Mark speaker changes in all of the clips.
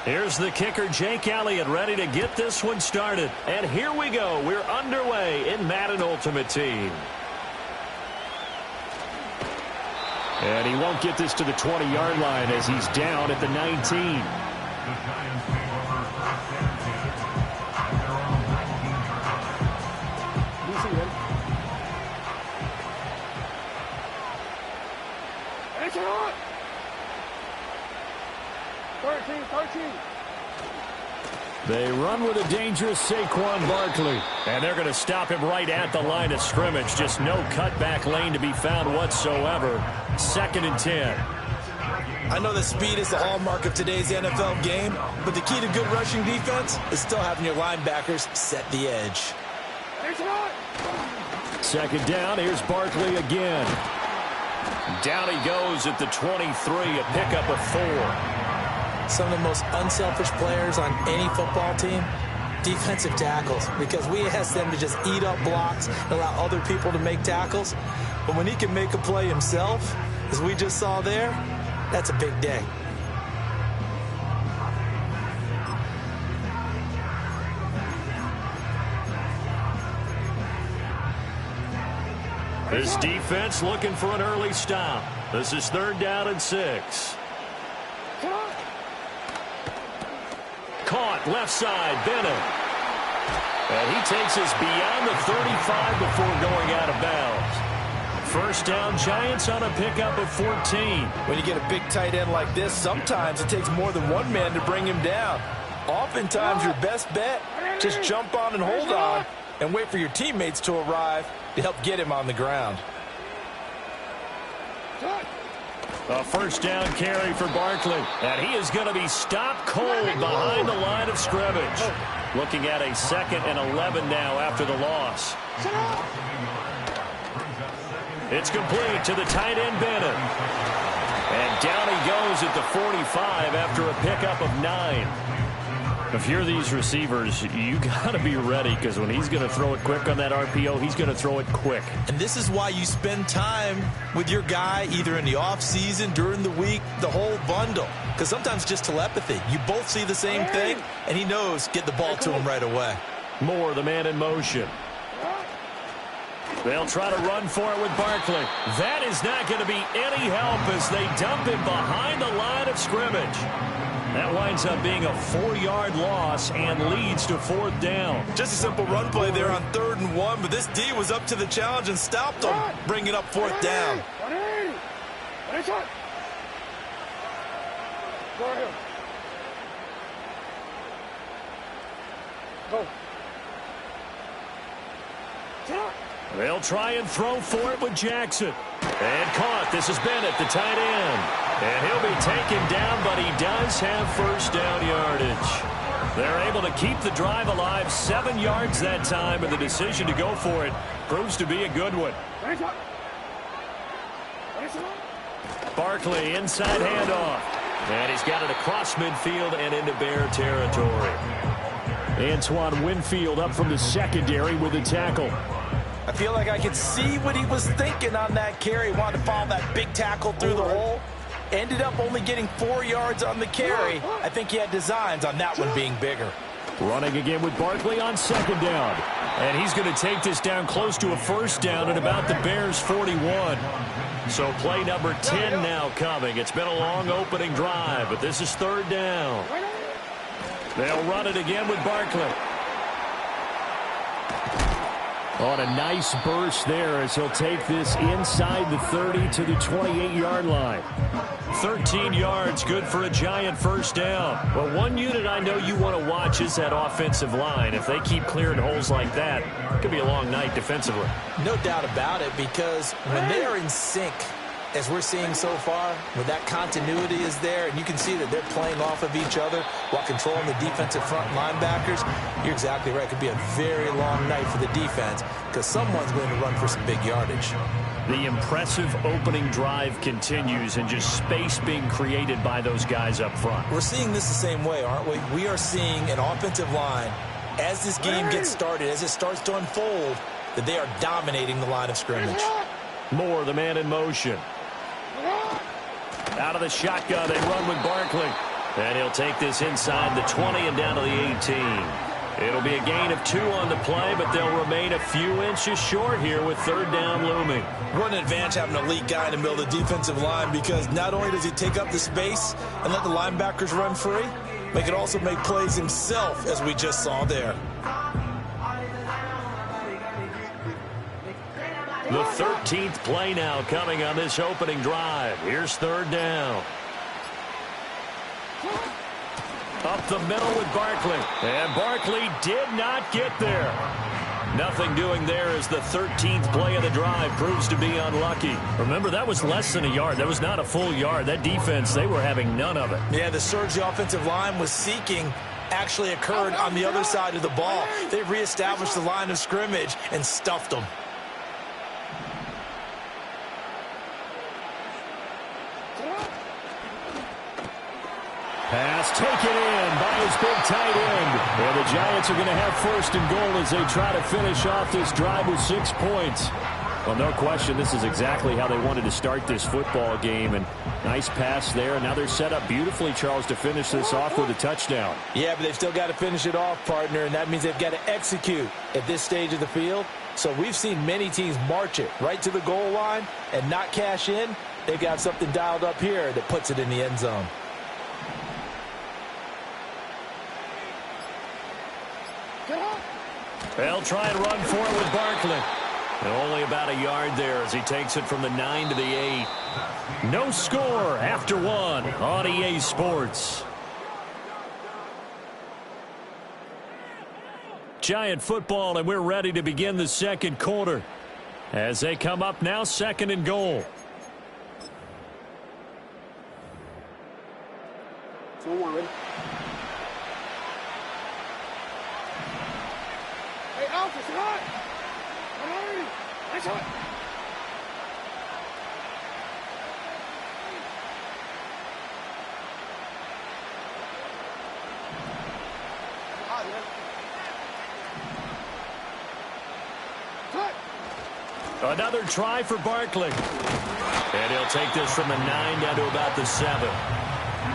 Speaker 1: Here's the kicker, Jake Elliott, ready to get this one started. And here we go. We're underway in Madden Ultimate Team. And he won't get this to the 20-yard line as he's down at the 19. They run with a dangerous Saquon Barkley. And they're going to stop him right at the line of scrimmage. Just no cutback lane to be found whatsoever. 2nd and 10.
Speaker 2: I know that speed is the hallmark of today's NFL game, but the key to good rushing defense is still having your linebackers set the edge.
Speaker 1: 2nd down. Here's Barkley again. Down he goes at the 23, a pickup of 4.
Speaker 2: Some of the most unselfish players on any football team, defensive tackles, because we ask them to just eat up blocks and allow other people to make tackles. But when he can make a play himself, as we just saw there, that's a big day.
Speaker 1: This defense looking for an early stop. This is 3rd down and 6. Caught left side, Bennett. And he takes us beyond the 35 before going out of bounds. 1st down, Giants on a pickup of 14.
Speaker 2: When you get a big tight end like this, sometimes it takes more than one man to bring him down. Oftentimes, your best bet, just jump on and hold on and wait for your teammates to arrive to help get him on the ground.
Speaker 1: A 1st down carry for Barkley. And he is going to be stopped cold behind the line of scrimmage. Looking at a 2nd and 11 now after the loss. It's complete to the tight end, Bennett. And down he goes at the 45 after a pickup of 9. If you're these receivers, you got to be ready, because when he's going to throw it quick on that RPO, he's going to throw it quick.
Speaker 2: And this is why you spend time with your guy either in the offseason, during the week, the whole bundle. Because sometimes just telepathy. You both see the same thing, and he knows get the ball to him right away.
Speaker 1: Moore, the man in motion. They'll try to run for it with Barkley. That is not going to be any help as they dump him behind the line of scrimmage. That winds up being a 4-yard loss and leads to 4th down.
Speaker 2: Just a simple run play there on 3rd and 1, but this D was up to the challenge and stopped him, bringing up 4th down.
Speaker 1: They'll try and throw for it with Jackson. And caught. This is Bennett, the tight end. And he'll be taken down, but he does have 1st down yardage. They're able to keep the drive alive, 7 yards that time, and the decision to go for it proves to be a good one. Barkley, inside handoff. And he's got it across midfield and into Bear territory. Antoine Winfield up from the secondary with a tackle.
Speaker 2: I feel like I could see what he was thinking on that carry. Wanted to follow that big tackle through the hole. Ended up only getting 4 yards on the carry. I think he had designs on that one being bigger.
Speaker 1: Running again with Barkley on 2nd down. And he's going to take this down close to a 1st down at about the Bears' 41. So play number 10 now coming. It's been a long opening drive, but this is 3rd down. They'll run it again with Barkley. On a nice burst there as he'll take this inside the 30 to the 28-yard line. 13 yards, good for a Giant 1st down. Well, one unit I know you want to watch is that offensive line. If they keep clearing holes like that, it could be a long night defensively.
Speaker 2: No doubt about it, because when they are in sync, as we're seeing so far, when that continuity is there, and you can see that they're playing off of each other while controlling the defensive front linebackers, you're exactly right. It could be a very long night for the defense because someone's going to run for some big yardage.
Speaker 1: The impressive opening drive continues and just space being created by those guys up front.
Speaker 2: We're seeing this the same way, aren't we? We are seeing an offensive line, as this game gets started, as it starts to unfold, that they are dominating the line of scrimmage.
Speaker 1: Moore, the man in motion. Out of the shotgun, they run with Barkley. And he'll take this inside the 20 and down to the 18. It'll be a gain of 2 on the play, but they'll remain a few inches short here with third down looming.
Speaker 2: What an advantage having an elite guy in the middle of the defensive line, because not only does he take up the space and let the linebackers run free, but he can also make plays himself, as we just saw there.
Speaker 1: The 13th play now coming on this opening drive. Here's third down. Up the middle with Barkley. And Barkley did not get there. Nothing doing there as the 13th play of the drive proves to be unlucky. Remember, that was less than a yard. That was not a full yard. That defense, they were having none of it.
Speaker 2: Yeah, the surge the offensive line was seeking actually occurred on the other side of the ball. They reestablished the line of scrimmage and stuffed them.
Speaker 1: Pass taken in by his big tight end. And the Giants are going to have first and goal as they try to finish off this drive with 6 points. Well, no question, this is exactly how they wanted to start this football game. And nice pass there. And now they're set up beautifully, Charles, to finish this off with a touchdown.
Speaker 2: Yeah, but they've still got to finish it off, partner, and that means they've got to execute at this stage of the field. So we've seen many teams march it right to the goal line and not cash in. They've got something dialed up here that puts it in the end zone.
Speaker 1: They'll try and run for it with Barkley. And only about a yard there as he takes it from the 9 to the 8. No score after 1 on EA Sports. Giant football, and we're ready to begin the second quarter. As they come up now, second and goal.
Speaker 3: Forward. Hey, Alpha, it's hot! I'm already! Nice hot! Hot, man. Cut!
Speaker 1: Another try for Barkley. And he'll take this from the 9 down to about the 7.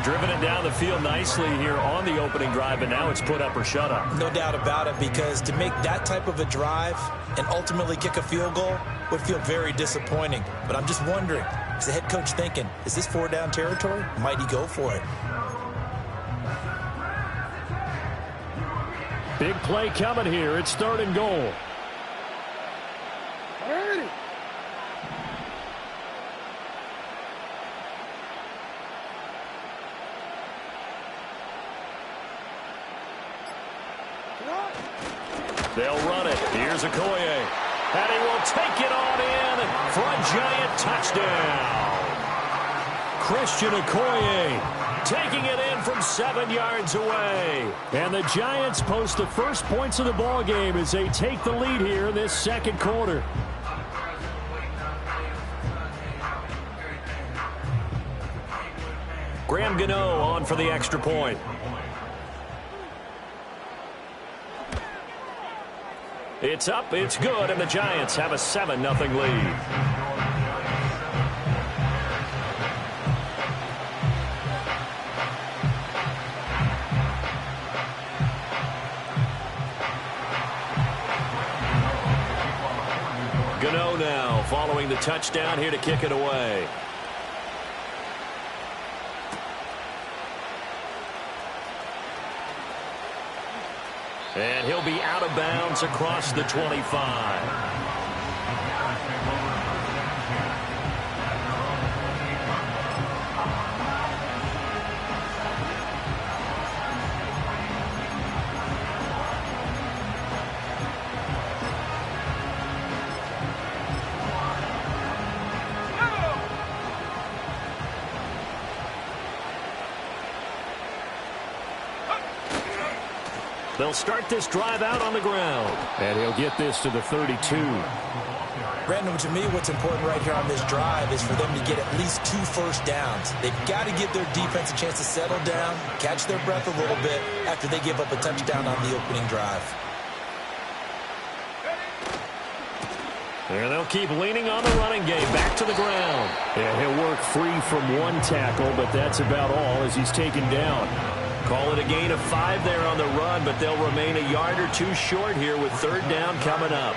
Speaker 1: Driven it down the field nicely here on the opening drive, and now it's put up or shut up.
Speaker 2: No doubt about it, because to make that type of a drive and ultimately kick a field goal would feel very disappointing. But I'm just wondering, is the head coach thinking, is this 4-down territory? Might he go for it?
Speaker 1: Big play coming here. It's third and goal.
Speaker 3: Alrighty!
Speaker 1: They'll run it. Here's Okoye. And he will take it on in for a Giant touchdown. Christian Okoye taking it in from 7 yards away. And the Giants post the first points of the ball game as they take the lead here in this second quarter. Graham Gano on for the extra point. It's up, it's good, and the Giants have a 7-0 lead. Gano now following the touchdown here to kick it away. And he'll be out of bounds across the 25. They'll start this drive out on the ground. And he'll get this to the 32.
Speaker 2: Brandon, to me, what's important right here on this drive is for them to get at least 2 first downs. They've got to give their defense a chance to settle down, catch their breath a little bit after they give up a touchdown on the opening drive.
Speaker 1: And they'll keep leaning on the running game. Back to the ground. Yeah, he'll work free from one tackle, but that's about all as he's taken down. Call it a gain of 5 there on the run, but they'll remain a yard or two short here with third down coming up.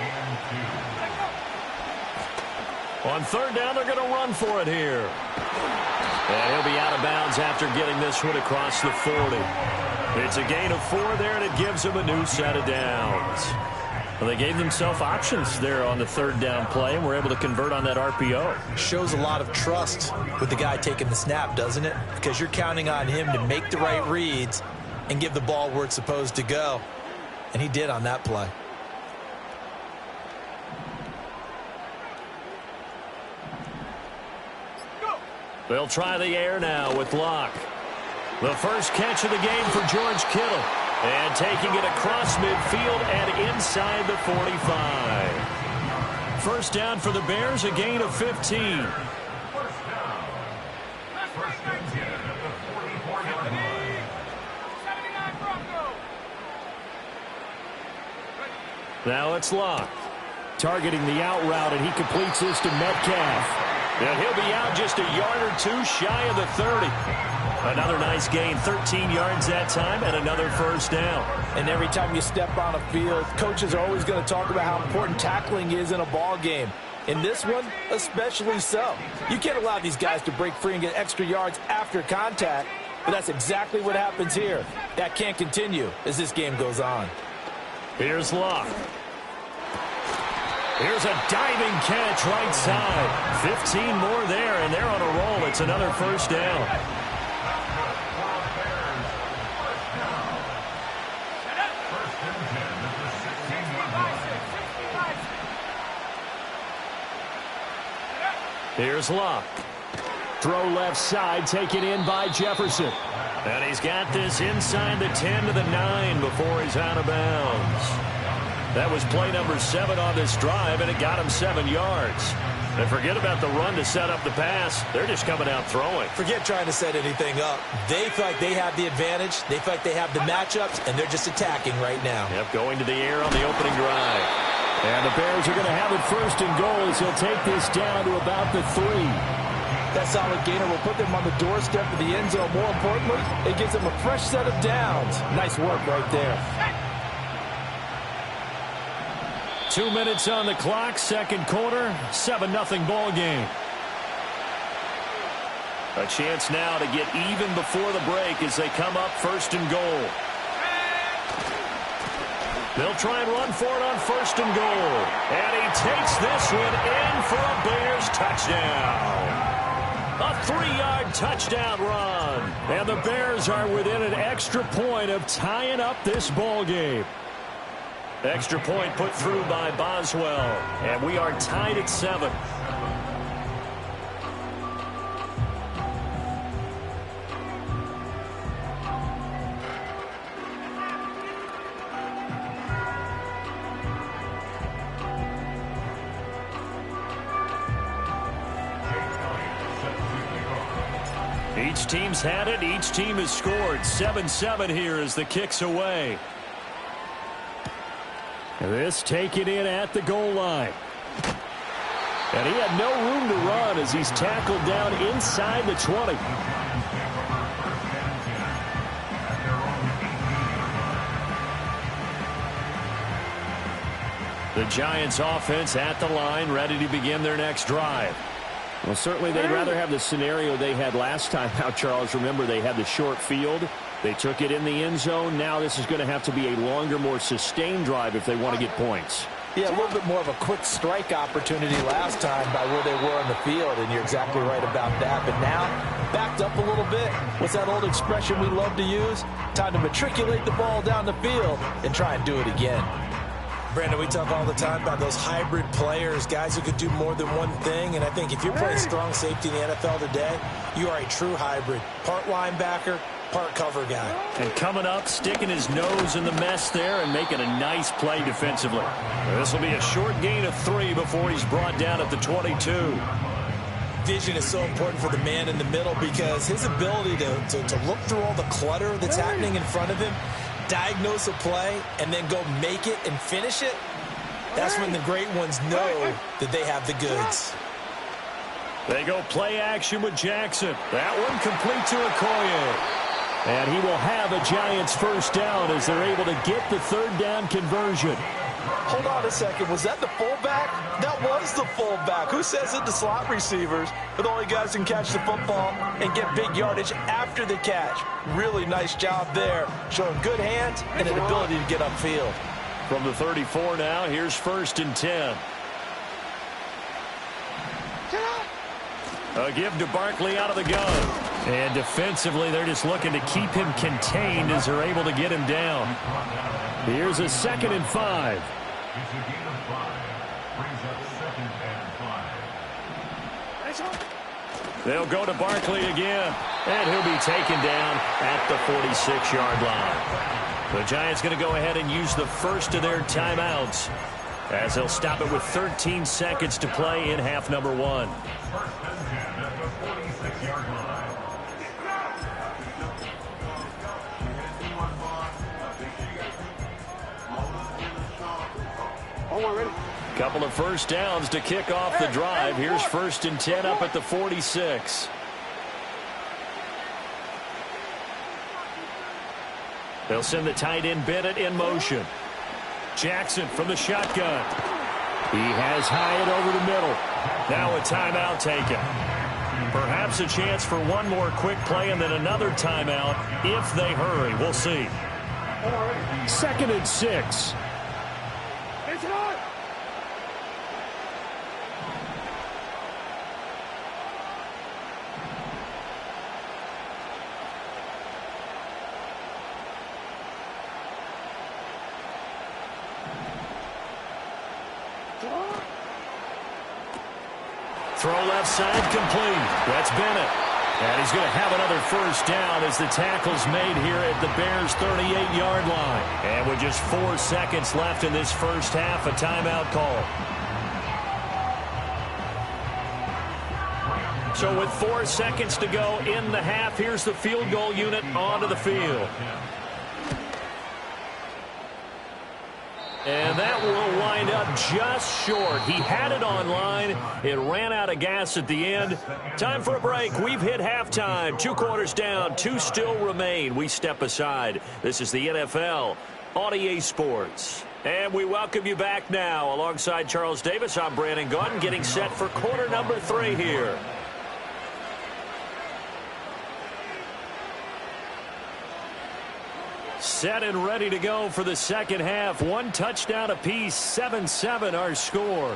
Speaker 1: On third down, they're going to run for it here. And he'll be out of bounds after getting this one across the 40. It's a gain of 4 there, and it gives them a new set of downs. Well, they gave themselves options there on the third down play, and were able to convert on that RPO.
Speaker 2: Shows a lot of trust with the guy taking the snap, doesn't it? Because you're counting on him to make the right reads and give the ball where it's supposed to go. And he did on that play.
Speaker 1: They'll try the air now with Locke. The first catch of the game for George Kittle. And taking it across midfield and inside the 45. First down for the Bears, a gain of 15. Now it's Locke. Targeting the out route, and he completes this to Metcalf. And he'll be out just a yard or two shy of the 30. Another nice gain, 13 yards that time, and another first down.
Speaker 2: And every time you step on a field, coaches are always going to talk about how important tackling is in a ball game. In this one, especially so. You can't allow these guys to break free and get extra yards after contact, but that's exactly what happens here. That can't continue as this game goes on.
Speaker 1: Here's Locke. Here's a diving catch right side. 15 more there, and they're on a roll. It's another first down. Here's Locke. Throw left side, taken in by Jefferson. And he's got this inside the 10 to the 9 before he's out of bounds. That was play number 7 on this drive, and it got him 7 yards. And forget about the run to set up the pass. They're just coming out throwing.
Speaker 2: Forget trying to set anything up. They feel like they have the advantage. They feel like they have the matchups, and they're just attacking right now.
Speaker 1: Yep, going to the air on the opening drive. And the Bears are going to have it first and goal as he'll take this down to about the 3.
Speaker 2: That solid gainer will put them on the doorstep of the end zone. More importantly, it gives them a fresh set of downs. Nice work right there.
Speaker 1: 2 minutes on the clock, second quarter, 7-0 ball game. A chance now to get even before the break as they come up first and goal. They'll try and run for it on first and goal. And he takes this one in for a Bears touchdown. A 3-yard touchdown run. And the Bears are within an extra point of tying up this ball game. Extra point put through by Boswell. And we are tied at 7. Each team's had it. Each team has scored. 7-7 here as the kick's away. This taken in at the goal line. And he had no room to run as he's tackled down inside the 20. The Giants offense at the line, ready to begin their next drive. Well, certainly they'd rather have the scenario they had last time out, Charles. Remember, they had the short field. They took it in the end zone. Now this is going to have to be a longer, more sustained drive if they want to get points.
Speaker 2: Yeah, a little bit more of a quick strike opportunity last time by where they were on the field, and you're exactly right about that. But now, backed up a little bit. What's that old expression we love to use? Time to matriculate the ball down the field and try and do it again. Brandon, we talk all the time about those hybrid players, guys who could do more than one thing. And I think if you're playing strong safety in the NFL today, you are a true hybrid. Part linebacker, part cover guy.
Speaker 1: And coming up, sticking his nose in the mess there and making a nice play defensively. This will be a short gain of 3 before he's brought down at the 22.
Speaker 2: Vision is so important for the man in the middle because his ability to look through all the clutter that's happening in front of him, diagnose a play, and then go make it and finish it, That's when the great ones know that they have the goods.
Speaker 1: They go play action with Jackson. That one complete to Okoye. And he will have a Giants first down as they're able to get the third down conversion.
Speaker 2: Hold on a second. Was that the fullback? That was the fullback. Who says it? The slot receivers are the only guys who can catch the football and get big yardage after the catch. Really nice job there, showing good hands and an ability to get upfield.
Speaker 1: From the 34 now, here's 1st and 10. A give to Barkley out of the gun. And defensively, they're just looking to keep him contained as they're able to get him down. Here's a 2nd and 5. They'll go to Barkley again. And he'll be taken down at the 46-yard line. The Giants going to go ahead and use the first of their timeouts as they'll stop it with 13 seconds to play in half number 1. Couple of first downs to kick off the drive. Here's 1st and 10 up at the 46. They'll send the tight end Bennett in motion. Jackson from the shotgun. He has Hyatt over the middle. Now a timeout taken. Perhaps a chance for one more quick play and then another timeout if they hurry. We'll see. 2nd and 6. Throw left side complete. That's Bennett. And he's going to have another first down as the tackle's made here at the Bears' 38-yard line. And with just 4 seconds left in this first half, a timeout call. So with 4 seconds to go in the half, here's the field goal unit onto the field. And that will wind up just short. He had it on line. It ran out of gas at the end. Time for a break. We've hit halftime. 2 quarters down. 2 still remain. We step aside. This is the NFL on EA Sports. And we welcome you back now. Alongside Charles Davis, I'm Brandon Gaudin, getting set for quarter number 3 here. Set and ready to go for the second half. 1 touchdown apiece, 7-7 our score.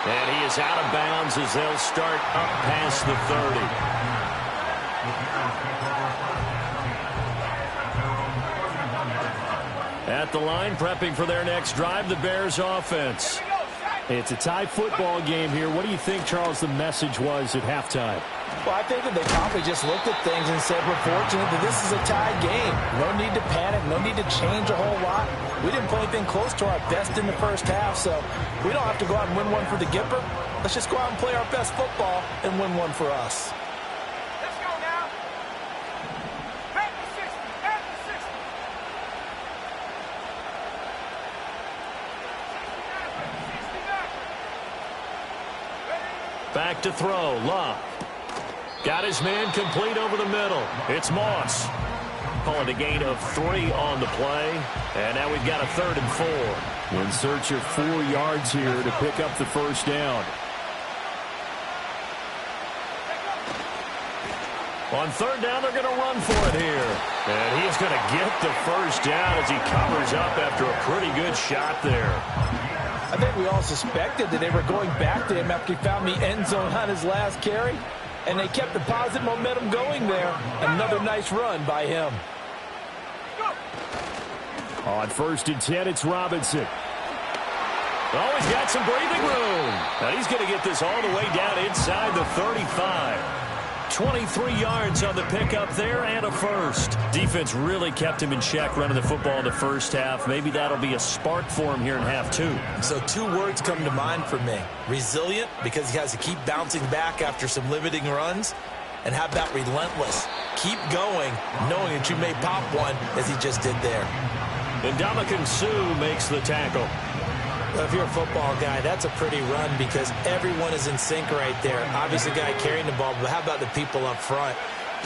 Speaker 1: And he is out of bounds as they'll start up past the 30. At the line, prepping for their next drive, the Bears offense. It's a tie football game here. What do you think, Charles, the message was at halftime?
Speaker 2: Well, I think that they probably just looked at things and said, we're fortunate that this is a tied game. No need to panic. No need to change a whole lot. We didn't play anything close to our best in the first half, so we don't have to go out and win one for the Gipper. Let's just go out and play our best football and win one for us.
Speaker 3: Let's go now. Back to 60. Back to 60.
Speaker 1: Back to throw. Love. Got his man complete over the middle. It's Moss. Calling a gain of 3 on the play. And now we've got a 3rd and 4. In search of 4 yards here to pick up the first down. On 3rd down, they're going to run for it here. And he's going to get the first down as he covers up after a pretty good shot there.
Speaker 2: I think we all suspected that they were going back to him after he found the end zone on his last carry. And they kept the positive momentum going there. Another nice run by him.
Speaker 1: On 1st and 10, it's Robinson. Oh, he's got some breathing room. Now he's going to get this all the way down inside the 35. 23 yards on the pickup there and a first. Defense really kept him in check running the football in the first half. Maybe that'll be a spark for him here in half 2.
Speaker 2: So 2 words come to mind for me. Resilient, because he has to keep bouncing back after some limiting runs. And how about relentless? Keep going, knowing that you may pop one, as he just did there.
Speaker 1: And Ndamukong Suh makes the tackle.
Speaker 2: Well, if you're a football guy, that's a pretty run because everyone is in sync right there. Obviously, the guy carrying the ball, but how about the people up front?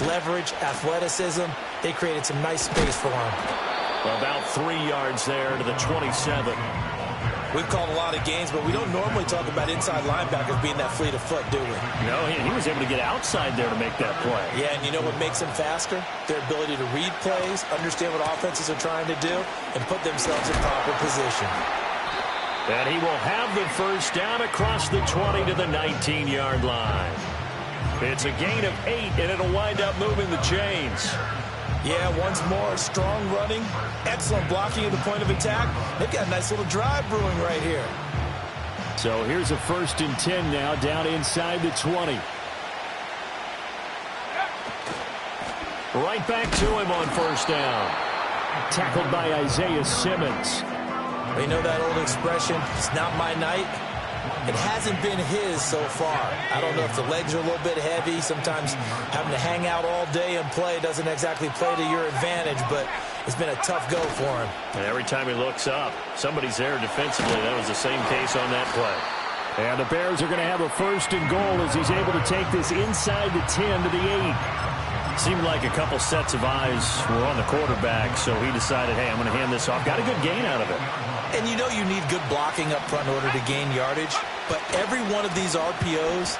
Speaker 2: Leverage, athleticism, they created some nice space for him.
Speaker 1: About 3 yards there to the 27.
Speaker 2: We've called a lot of games, but we don't normally talk about inside linebackers being that fleet of foot, do we?
Speaker 1: No, he was able to get outside there to make that play.
Speaker 2: Yeah, and you know what makes them faster? Their ability to read plays, understand what offenses are trying to do, and put themselves in proper position.
Speaker 1: And he will have the first down across the 20 to the 19-yard line. It's a gain of 8, and it'll wind up moving the chains.
Speaker 2: Yeah, once more, strong running, excellent blocking at the point of attack. They've got a nice little drive brewing right here.
Speaker 1: So here's a 1st and 10 now, down inside the 20. Right back to him on 1st down. Tackled by Isaiah Simmons.
Speaker 2: You know that old expression, it's not my night? It hasn't been his so far. I don't know if the legs are a little bit heavy. Sometimes having to hang out all day and play doesn't exactly play to your advantage, but it's been a tough go for him.
Speaker 1: And every time he looks up, somebody's there defensively. That was the same case on that play. And the Bears are going to have a 1st and goal as he's able to take this inside the 10 to the 8. Seemed like a couple sets of eyes were on the quarterback, so he decided, hey, I'm going to hand this off. Got a good gain out of it.
Speaker 2: And you know you need good blocking up front in order to gain yardage, but every one of these RPOs,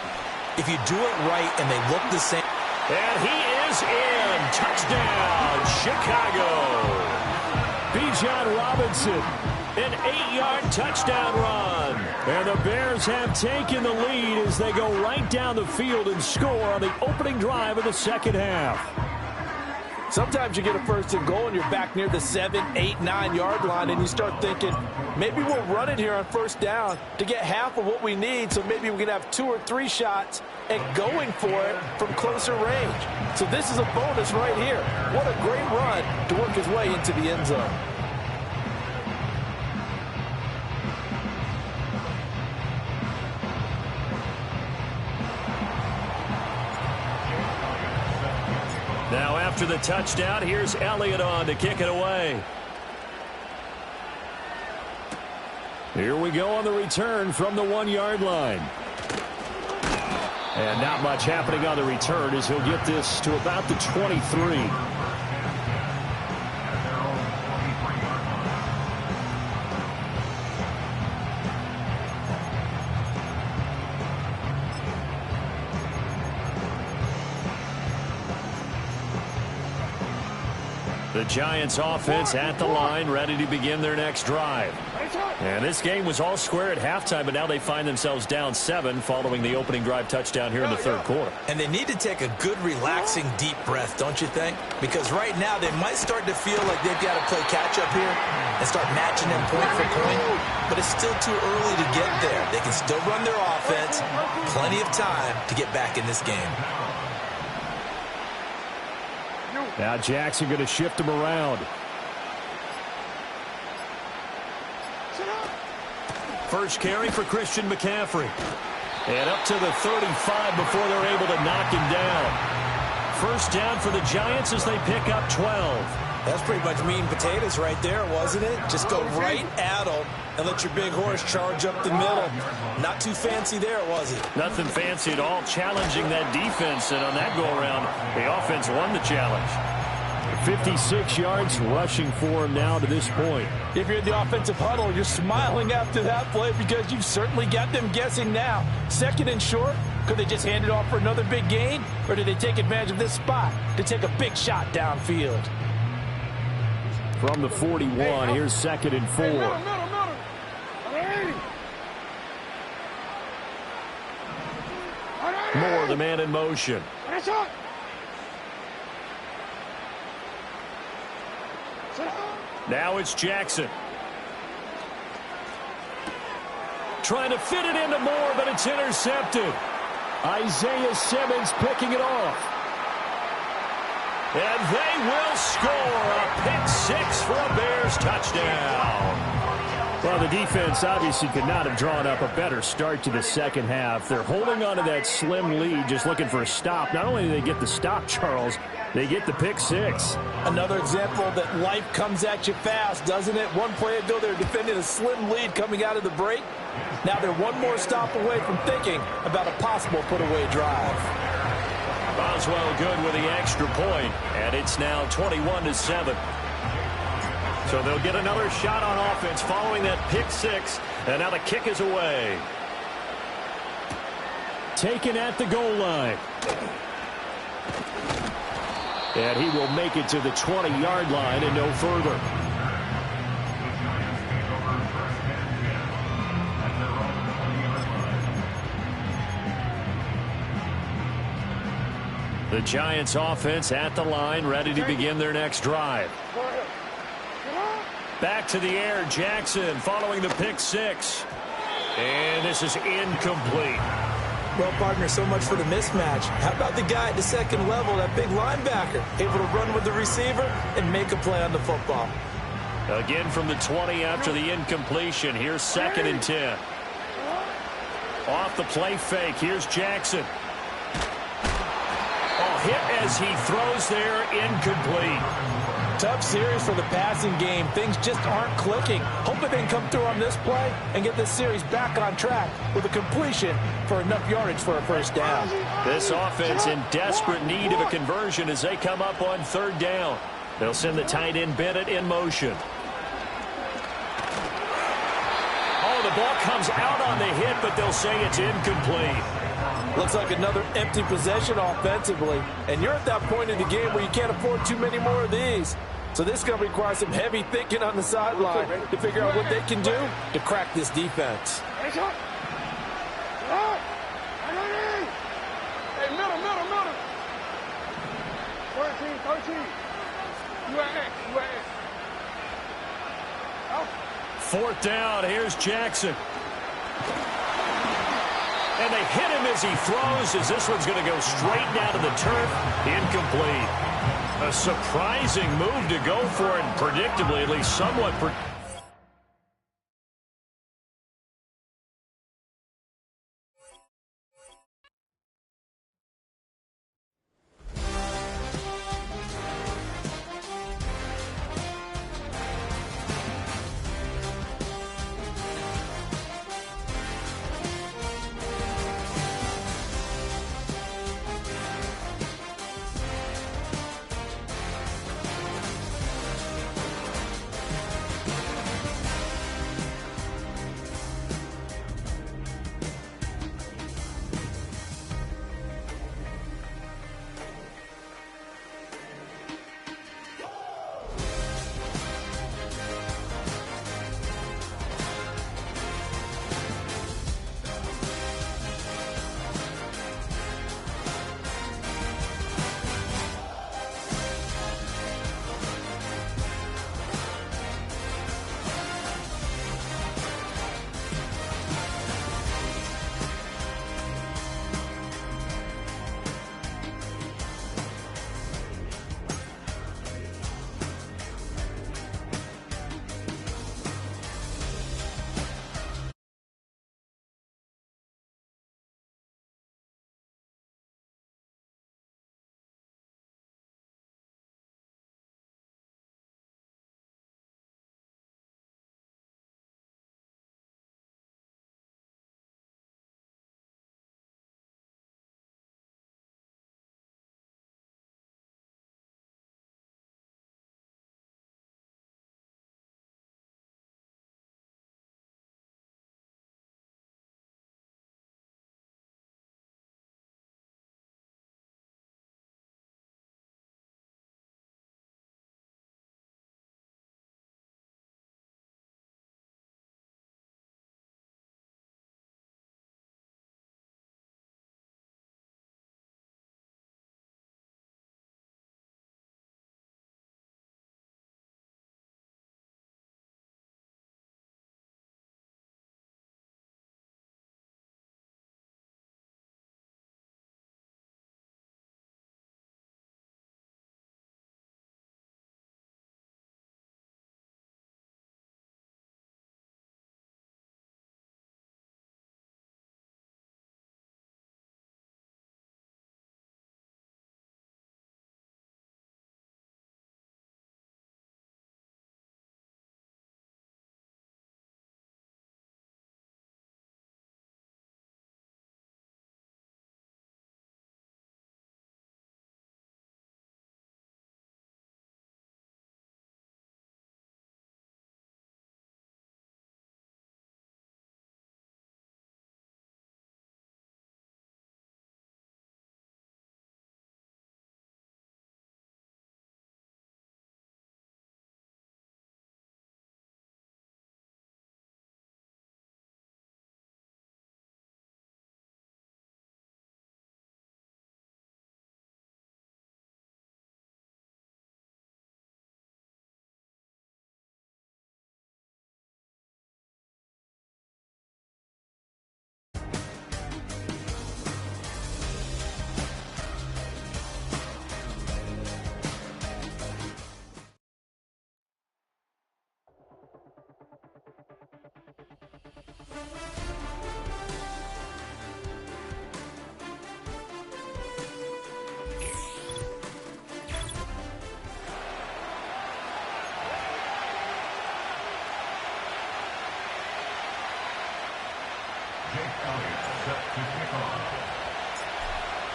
Speaker 2: if you do it right and they look the same.
Speaker 1: And he is in. Touchdown, Chicago. Bijan Robinson, an 8-yard touchdown run. And the Bears have taken the lead as they go right down the field and score on the opening drive of the second half.
Speaker 2: Sometimes you get a 1st and goal and you're back near the 7, 8, 9-yard line and you start thinking, maybe we'll run it here on 1st down to get half of what we need, so maybe we can have 2 or 3 shots and going for it from closer range. So this is a bonus right here. What a great run to work his way into the end zone.
Speaker 1: Now after the touchdown, here's Elliott on to kick it away. Here we go on the return from the 1-yard line. And not much happening on the return as he'll get this to about the 23. The Giants offense at the line, ready to begin their next drive. And this game was all square at halftime, but now they find themselves down 7 following the opening drive touchdown here in the 3rd quarter.
Speaker 2: And they need to take a good, relaxing, deep breath, don't you think? Because right now they might start to feel like they've got to play catch-up here and start matching them point for point. But it's still too early to get there. They can still run their offense. Plenty of time to get back in this game.
Speaker 1: Now Jackson going to shift him around. First carry for Christian McCaffrey. And up to the 35 before they're able to knock him down. First down for the Giants as they pick up 12.
Speaker 2: That's pretty much meat and potatoes right there, wasn't it? Just go right at them and let your big horse charge up the middle. Not too fancy there, was it?
Speaker 1: Nothing fancy at all, challenging that defense. And on that go-around, the offense won the challenge. 56 yards rushing for him now to this point.
Speaker 2: If you're in the offensive huddle, you're smiling after that play because you've certainly got them guessing now. 2nd and short, could they just hand it off for another big gain? Or did they take advantage of this spot to take a big shot downfield?
Speaker 1: From the 41, here's 2nd and 4. Moore, the man in motion. Now it's Jackson. Trying to fit it into Moore, but it's intercepted. Isaiah Simmons picking it off. And they will score a pick 6 for a Bears touchdown. Well, the defense obviously could not have drawn up a better start to the second half. They're holding on to that slim lead, just looking for a stop. Not only do they get the stop, Charles, they get the pick six.
Speaker 2: Another example that life comes at you fast, doesn't it? One play ago, they were defending a slim lead coming out of the break. Now they're one more stop away from thinking about a possible put-away drive.
Speaker 1: Boswell good with the extra point, and it's now 21-7. So they'll get another shot on offense following that pick six, and now the kick is away. Taken at the goal line. And he will make it to the 20-yard line and no further. The Giants offense at the line, ready to begin their next drive. Back to the air, Jackson following the pick six. And this is incomplete.
Speaker 2: Well, partner, so much for the mismatch. How about the guy at the second level, that big linebacker, able to run with the receiver and make a play on the football?
Speaker 1: Again from the 20 after the incompletion. Here's 2nd and 10. Off the play fake, here's Jackson. Oh, hit as he throws there, incomplete.
Speaker 2: Tough series for the passing game. Things just aren't clicking. Hoping they can come through on this play and get this series back on track with a completion for enough yardage for a first down.
Speaker 1: This offense in desperate need of a conversion as they come up on 3rd down. They'll send the tight end Bennett in motion. Oh, the ball comes out on the hit, but they'll say it's incomplete.
Speaker 2: Looks like another empty possession offensively. And you're at that point in the game where you can't afford too many more of these. So this is going to require some heavy thinking on the sideline to figure out what they can do to crack this defense.
Speaker 3: Hey, middle. 13. You at X.
Speaker 1: 4th down, here's Jackson. And they hit him as he throws, as this one's going to go straight down to the turf. Incomplete. A surprising move to go for it, predictably, at least somewhat.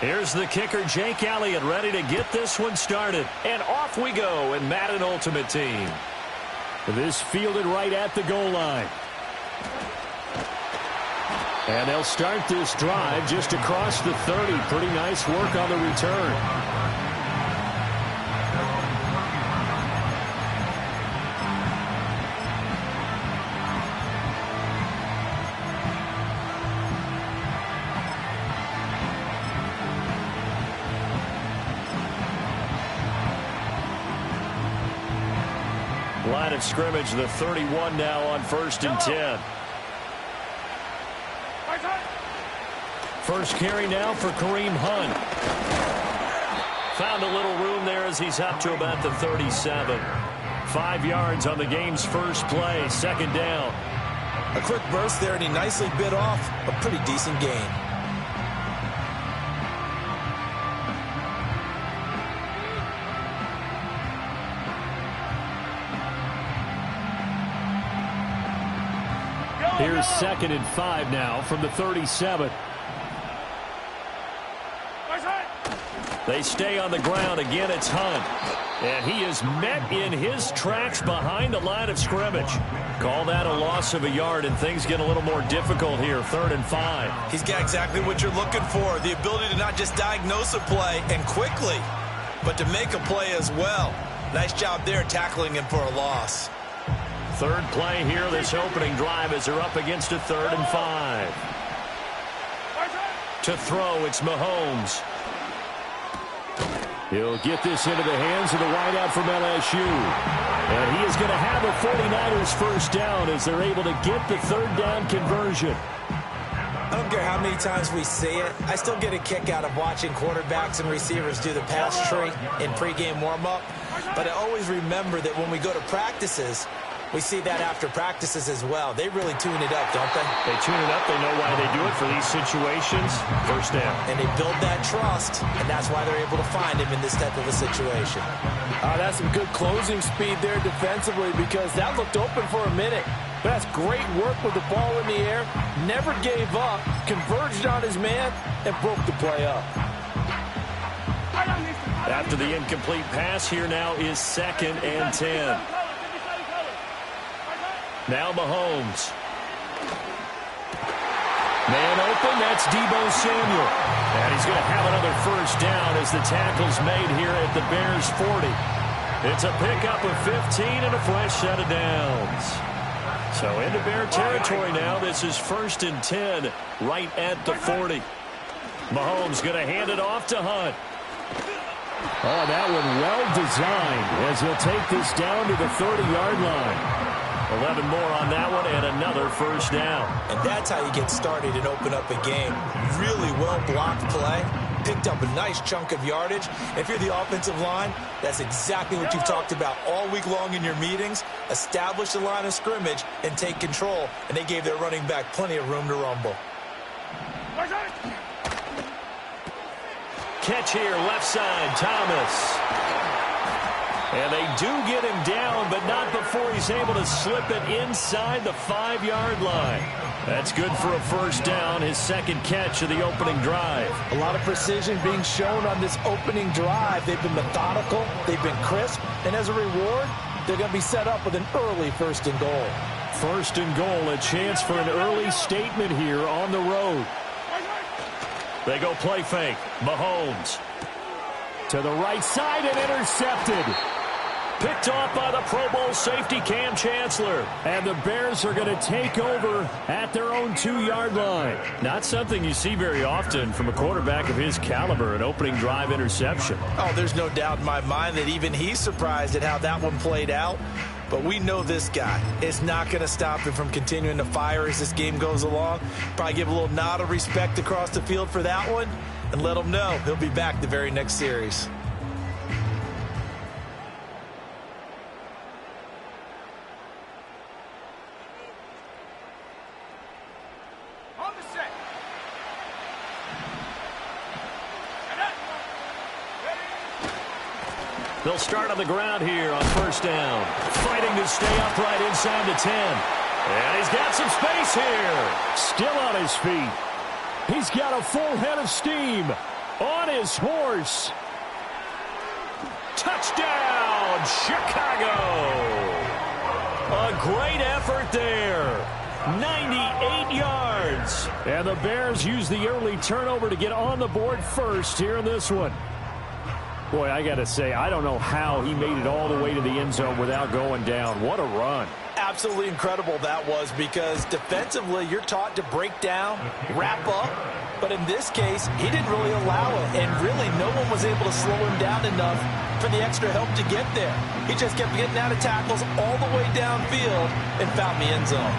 Speaker 1: Here's the kicker, Jake Elliott, ready to get this one started. And off we go in Madden Ultimate Team. This fielded right at the goal line. And they'll start this drive just across the 30. Pretty nice work on the return. Line of scrimmage, the 31 now on 1st and 10. First carry now for Kareem Hunt. Found a little room there as he's up to about the 37. 5 yards on the game's first play, 2nd down.
Speaker 2: A quick burst there, and he nicely bit off a pretty decent gain.
Speaker 1: Here's 2nd and 5 now from the 37. They stay on the ground. Again, it's Hunt. And he is met in his tracks behind the line of scrimmage. Call that a loss of a yard, and things get a little more difficult here. 3rd and 5.
Speaker 2: He's got exactly what you're looking for, the ability to not just diagnose a play and quickly, but to make a play as well. Nice job there tackling him for a loss.
Speaker 1: 3rd play here, this opening drive, as they're up against a 3rd and 5. To throw, it's Mahomes. He'll get this into the hands of the wideout from LSU. And he is going to have a 49ers first down as they're able to get the 3rd down conversion.
Speaker 2: I don't care how many times we see it. I still get a kick out of watching quarterbacks and receivers do the pass tree in pregame warm-up. But I always remember that when we go to practices, we see that after practices as well. They really tune it up, don't they?
Speaker 1: They tune it up. They know why they do it for these situations. First down.
Speaker 2: And they build that trust, and that's why they're able to find him in this type of a situation.
Speaker 4: That's some good closing speed there defensively, because that looked open for a minute. But that's great work with the ball in the air. Never gave up, converged on his man, and broke the play up.
Speaker 1: After the incomplete pass, here now is 2nd and 10. Now Mahomes. Man open, that's Deebo Samuel. And he's going to have another first down as the tackle's made here at the Bears' 40. It's a pickup of 15 and a fresh set of downs. So into Bear territory now. This is 1st and 10 right at the 40. Mahomes going to hand it off to Hunt. Oh, that one well designed as he'll take this down to the 30-yard line. 11 more on that one and another first down.
Speaker 2: And that's how you get started and open up a game. Really well-blocked play. Picked up a nice chunk of yardage. If you're the offensive line, that's exactly what you've talked about all week long in your meetings. Establish the line of scrimmage and take control. And they gave their running back plenty of room to rumble.
Speaker 1: Catch here, left side, Thomas. And they do get him down, but not before he's able to slip it inside the 5-yard line. That's good for a first down, his 2nd catch of the opening drive.
Speaker 4: A lot of precision being shown on this opening drive. They've been methodical, they've been crisp, and as a reward, they're going to be set up with an early 1st and goal.
Speaker 1: 1st and goal, a chance for an early statement here on the road. They go play fake. Mahomes to the right side and intercepted. Picked off by the Pro Bowl safety Cam Chancellor. And the Bears are going to take over at their own 2-yard line. Not something you see very often from a quarterback of his caliber, an opening drive interception.
Speaker 2: Oh, there's no doubt in my mind that even he's surprised at how that one played out. But we know this guy is not going to stop him from continuing to fire as this game goes along. Probably give a little nod of respect across the field for that one and let him know he'll be back the very next series.
Speaker 1: They'll start on the ground here on first down. Fighting to stay upright inside the 10. And he's got some space here. Still on his feet. He's got a full head of steam on his horse. Touchdown, Chicago. A great effort there. 98 yards. And the Bears use the early turnover to get on the board first here in this one. Boy, I got to say, I don't know how he made it all the way to the end zone without going down. What a run.
Speaker 2: Absolutely incredible that was, because defensively you're taught to break down, wrap up. But in this case, he didn't really allow it. And really, no one was able to slow him down enough for the extra help to get there. He just kept getting out of tackles all the way downfield and found the end zone.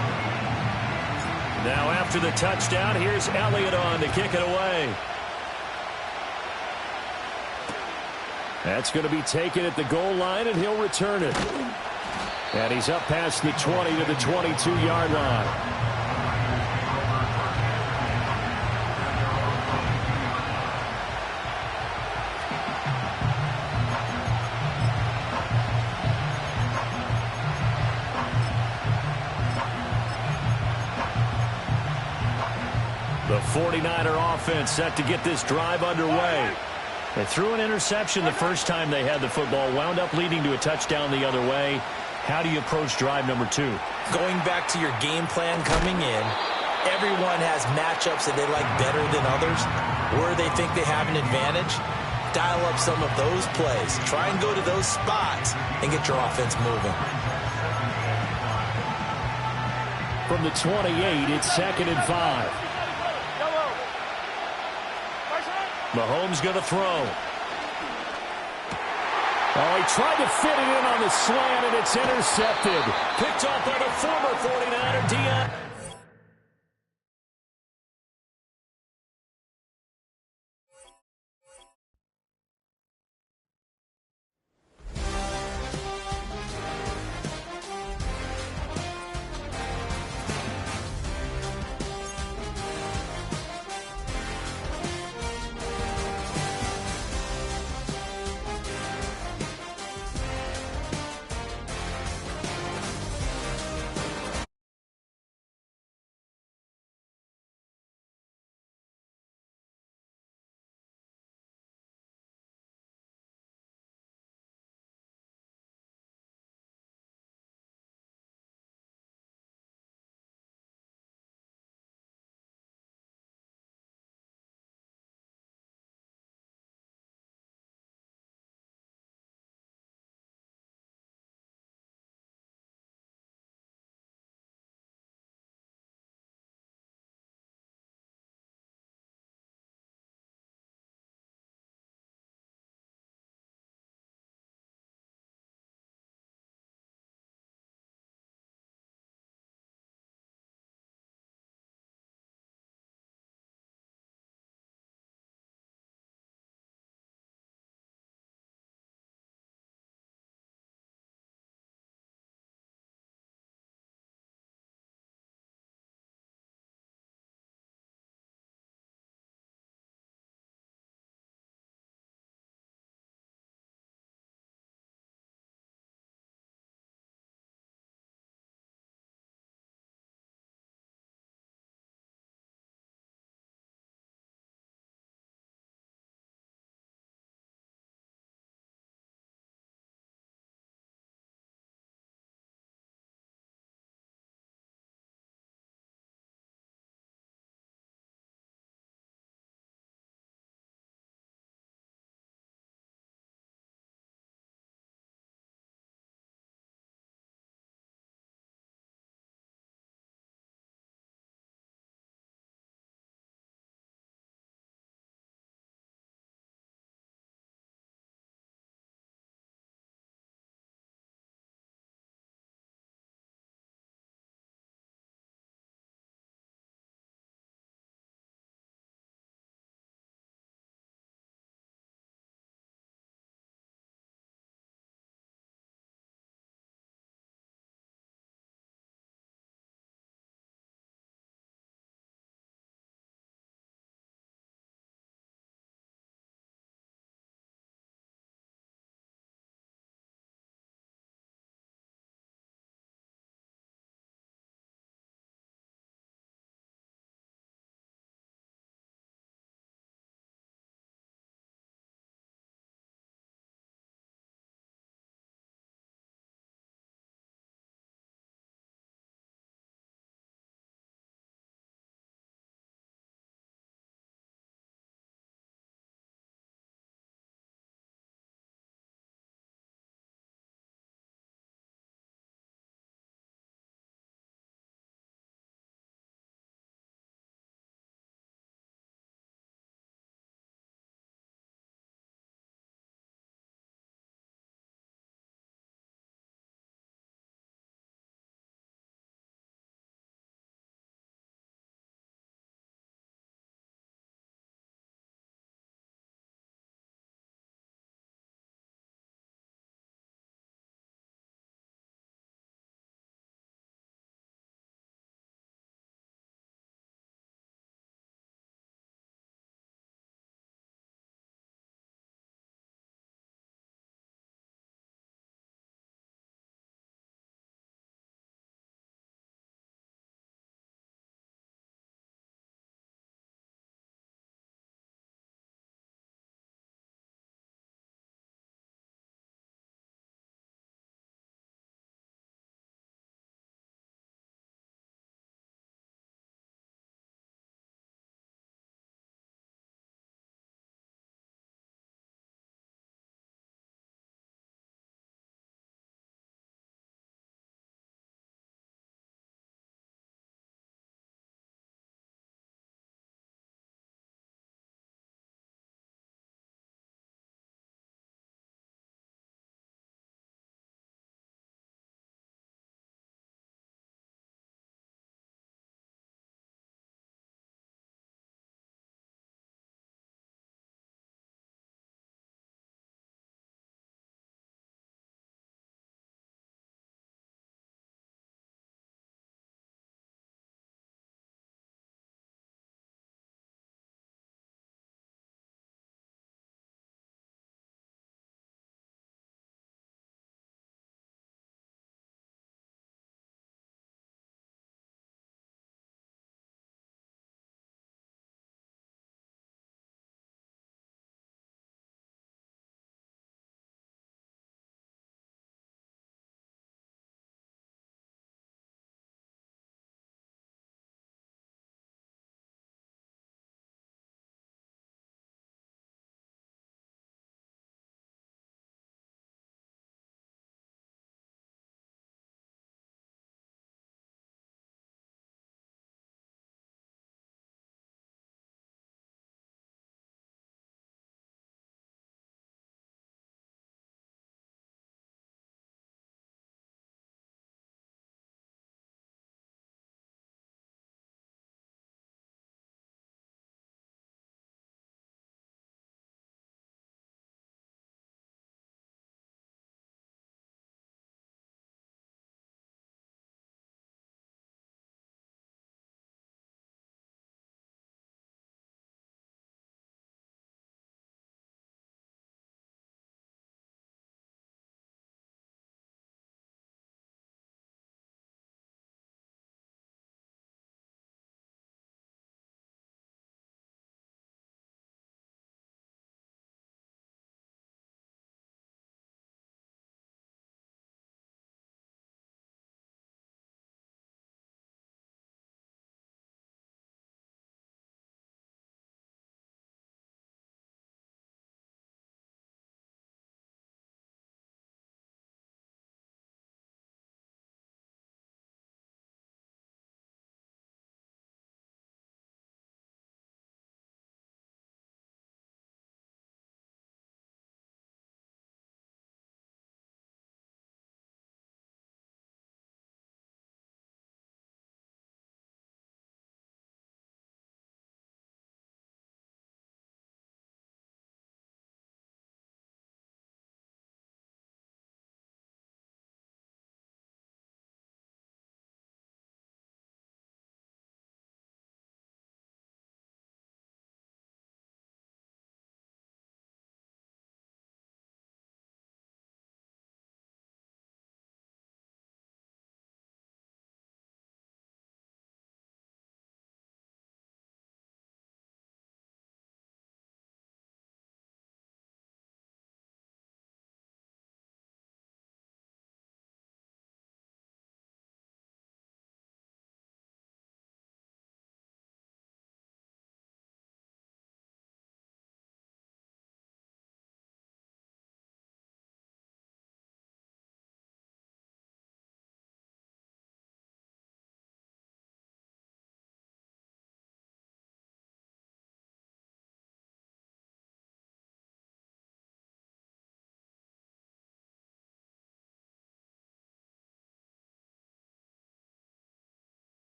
Speaker 1: Now after the touchdown, here's Elliott on to kick it away. That's going to be taken at the goal line, and he'll return it. And he's up past the 20 to the 22-yard line. The 49er offense set to get this drive underway. They threw an interception the first time they had the football, wound up leading to a touchdown the other way. How do you approach drive number 2?
Speaker 2: Going back to your game plan coming in, everyone has matchups that they like better than others, where they think they have an advantage. Dial up some of those plays. Try and go to those spots and get your offense moving.
Speaker 1: From the 28, it's 2nd and 5. Mahomes going to throw. Oh, he tried to fit it in on the slant, and it's intercepted. Picked off by the former 49er, Deion.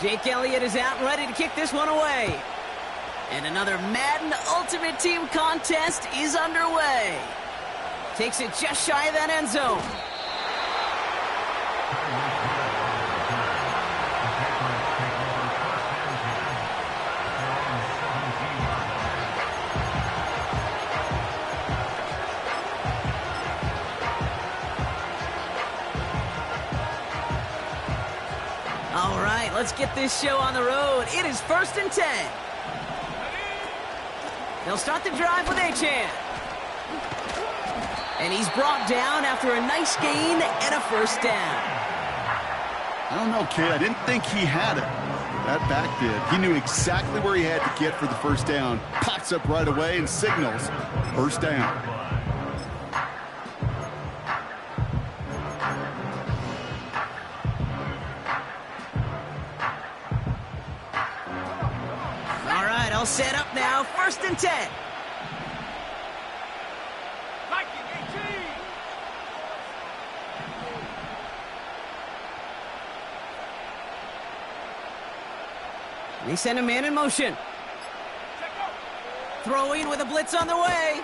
Speaker 5: Jake Elliott is out and ready to kick this one away. And another Madden Ultimate Team contest is underway. Takes it just shy of that end zone. All right, let's get this show on the road. It is 1st and 10. They'll start the drive with Achan. And he's brought down after a nice gain and a first down.
Speaker 6: I don't know, kid. I didn't think he had it. That back did. He knew exactly where he had to get for the first down. Pops up right away and signals first down.
Speaker 5: All right, all set up now. 1st and 10. They send a man in motion. Throwing with a blitz on the way.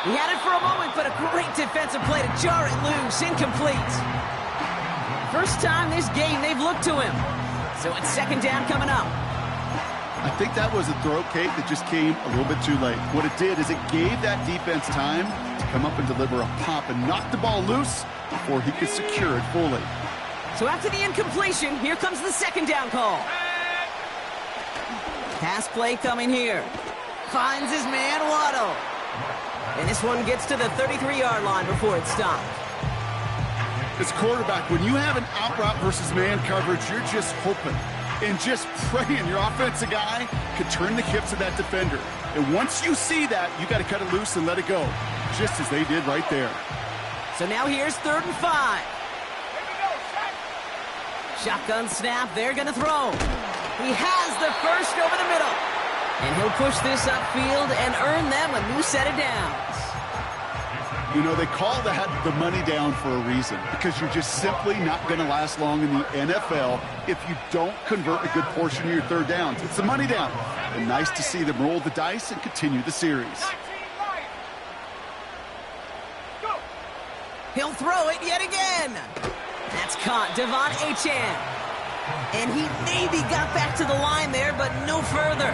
Speaker 5: He had it for a moment, but a great defensive play to jar it loose. Incomplete. First time this game they've looked to him. So it's 2nd down coming up.
Speaker 6: I think that was a throw, Kate, that just came a little bit too late. What it did is it gave that defense time to come up and deliver a pop and knock the ball loose before he could secure it fully.
Speaker 5: So after the incompletion, here comes the 2nd down call. Pass play coming here. Finds his man, Waddle. And this one gets to the 33-yard line before it stopped.
Speaker 6: As quarterback, when you have an out route versus man coverage, you're just hoping and just praying your offensive guy could turn the hips of that defender. And once you see that, you got to cut it loose and let it go, just as they did right there.
Speaker 5: So now here's 3rd and 5. Shotgun snap, they're going to throw. He has the first over the middle. And he'll push this upfield and earn them a new set of downs.
Speaker 6: You know, they call that the money down for a reason, because you're just simply not going to last long in the NFL if you don't convert a good portion of your 3rd downs. It's the money down. And nice to see them roll the dice and continue the series.
Speaker 5: He'll throw it yet again. That's caught. Devon Achan. And he maybe got back to the line there, but no further.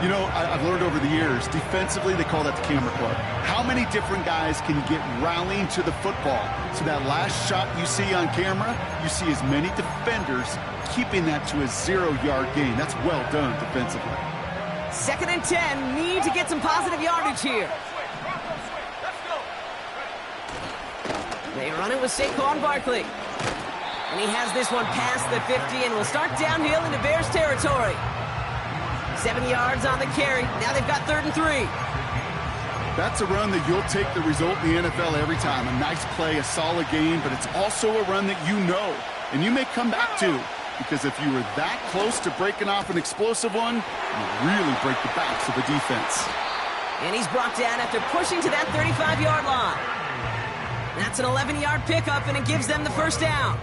Speaker 6: You know, I've learned over the years, defensively, they call that the camera club. How many different guys can you get rallying to the football? So that last shot you see on camera, you see as many defenders keeping that to a 0-yard gain. That's well done defensively.
Speaker 5: 2nd and 10. Need to get some positive yardage here. They run it with Saquon Barkley. And he has this one past the 50 and will start downhill into Bears territory. 7 yards on the carry. Now they've got 3rd and 3.
Speaker 6: That's a run that you'll take the result in the NFL every time. A nice play, a solid game, but it's also a run that you know and you may come back to, because if you were that close to breaking off an explosive one, you really break the backs of the defense.
Speaker 5: And he's brought down after pushing to that 35-yard line. That's an 11-yard pickup, and it gives them the first down.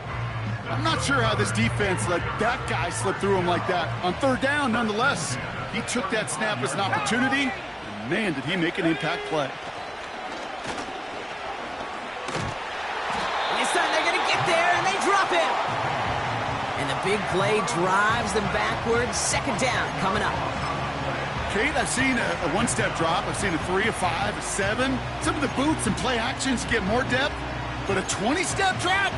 Speaker 6: I'm not sure how this defense let that guy slip through him like that. On 3rd down, nonetheless, he took that snap as an opportunity, and man, did he make an impact play.
Speaker 5: And this time they're going to get there, and they drop him. And the big play drives them backwards. 2nd down coming up.
Speaker 6: Kate, I've seen a one-step drop. I've seen a 3, a 5, a 7. Some of the boots and play actions get more depth, but a 20-step drop?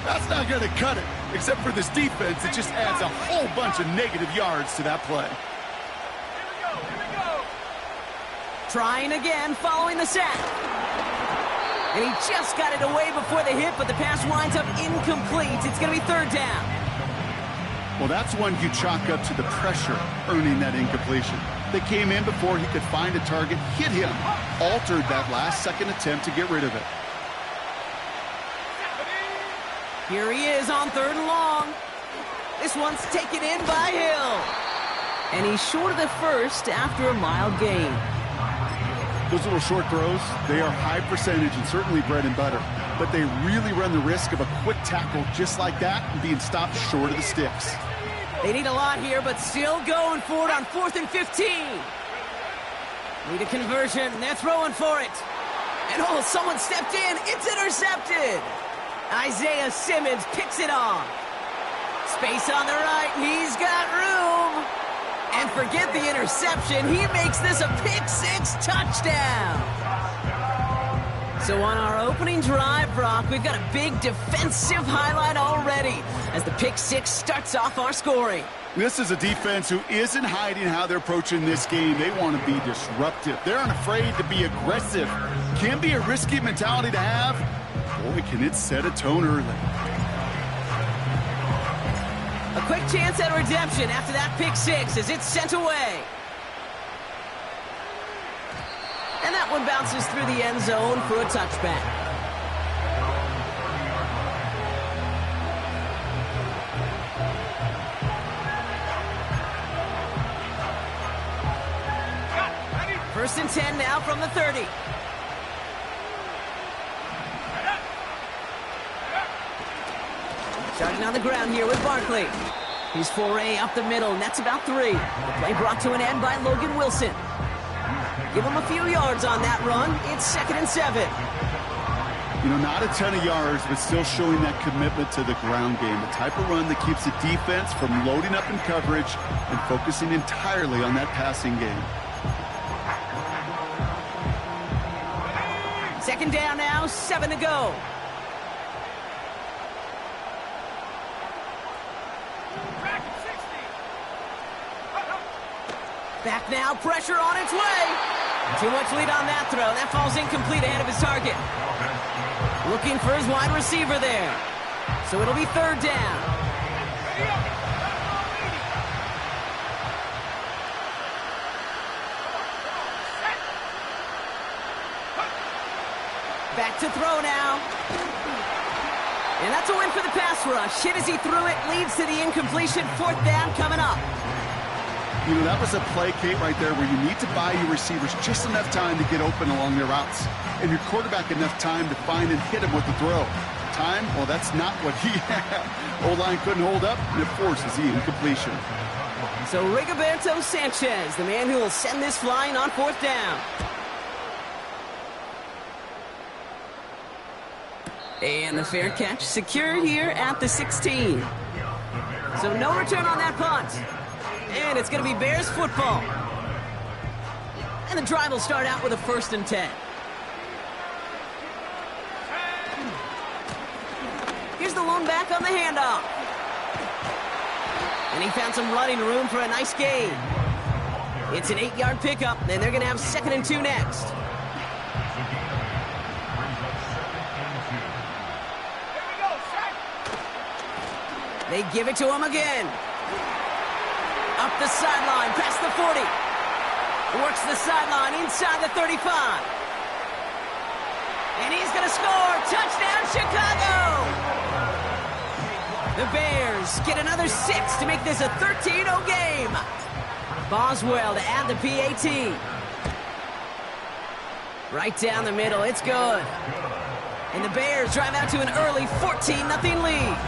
Speaker 6: That's not going to cut it. Except for this defense, it just adds a whole bunch of negative yards to that play.
Speaker 3: Here we go.
Speaker 5: Trying again following the sack. And he just got it away before the hit, but the pass winds up incomplete. It's going to be 3rd down.
Speaker 6: Well, that's one you chalk up to the pressure earning that incompletion. They came in before he could find a target, hit him, altered that last-second attempt to get rid of it.
Speaker 5: Here he is on 3rd and long. This one's taken in by Hill. And he's short of the first after a mild gain.
Speaker 6: Those little short throws, they are high percentage and certainly bread and butter. but they really run the risk of a quick tackle just like that and being stopped short of the sticks.
Speaker 5: They need a lot here, but still going for it on 4th and 15. Need a conversion, and they're throwing for it. And oh, someone stepped in. It's intercepted. Isaiah Simmons picks it off. Space on the right. He's got room. And forget the interception. He makes this a pick-six touchdown. So on our opening drive, Brock, we've got a big defensive highlight already as the pick-six starts off our scoring.
Speaker 6: This is a defense who isn't hiding how they're approaching this game. They want to be disruptive. They're unafraid to be aggressive. Can be a risky mentality to have. Boy, can it set a tone early.
Speaker 5: A quick chance at redemption after that pick-six as it's sent away. And that one bounces through the end zone for a touchback. First and 10 now from the 30. Starting on the ground here with Barkley. He's foray up the middle, and that's about 3. The play brought to an end by Logan Wilson. Give him a few yards on that run. It's 2nd and 7.
Speaker 6: You know, not a ton of yards, but still showing that commitment to the ground game. The type of run that keeps the defense from loading up in coverage and focusing entirely on that passing game.
Speaker 5: 2nd down now, 7 to go. Back now, pressure on its way. Too much lead on that throw. That falls incomplete ahead of his target. Looking for his wide receiver there. So it'll be 3rd down. Back to throw now. And that's a win for the pass rush. Hit as he threw it, leads to the incompletion. 4th down coming up.
Speaker 6: You know, that was a play, Kate, right there where you need to buy your receivers just enough time to get open along their routes. And your quarterback enough time to find and hit him with the throw. Time? Well, that's not what he had. O-line couldn't hold up, and it forces the incompletion.
Speaker 5: So Rigoberto Sanchez, the man who will send this flying on 4th down. And the fair catch secured here at the 16. So no return on that punt. And it's going to be Bears football. And the drive will start out with a 1st and 10. Here's the lone back on the handoff. And he found some running room for a nice gain. It's an 8-yard pickup, and they're going to have 2nd and 2 next. They give it to him again. Up the sideline, past the 40. Works the sideline inside the 35. And he's going to score. Touchdown, Chicago! The Bears get another 6 to make this a 13-0 game. Boswell to add the PAT. Right down the middle, it's good. And the Bears drive out to an early 14-0 lead.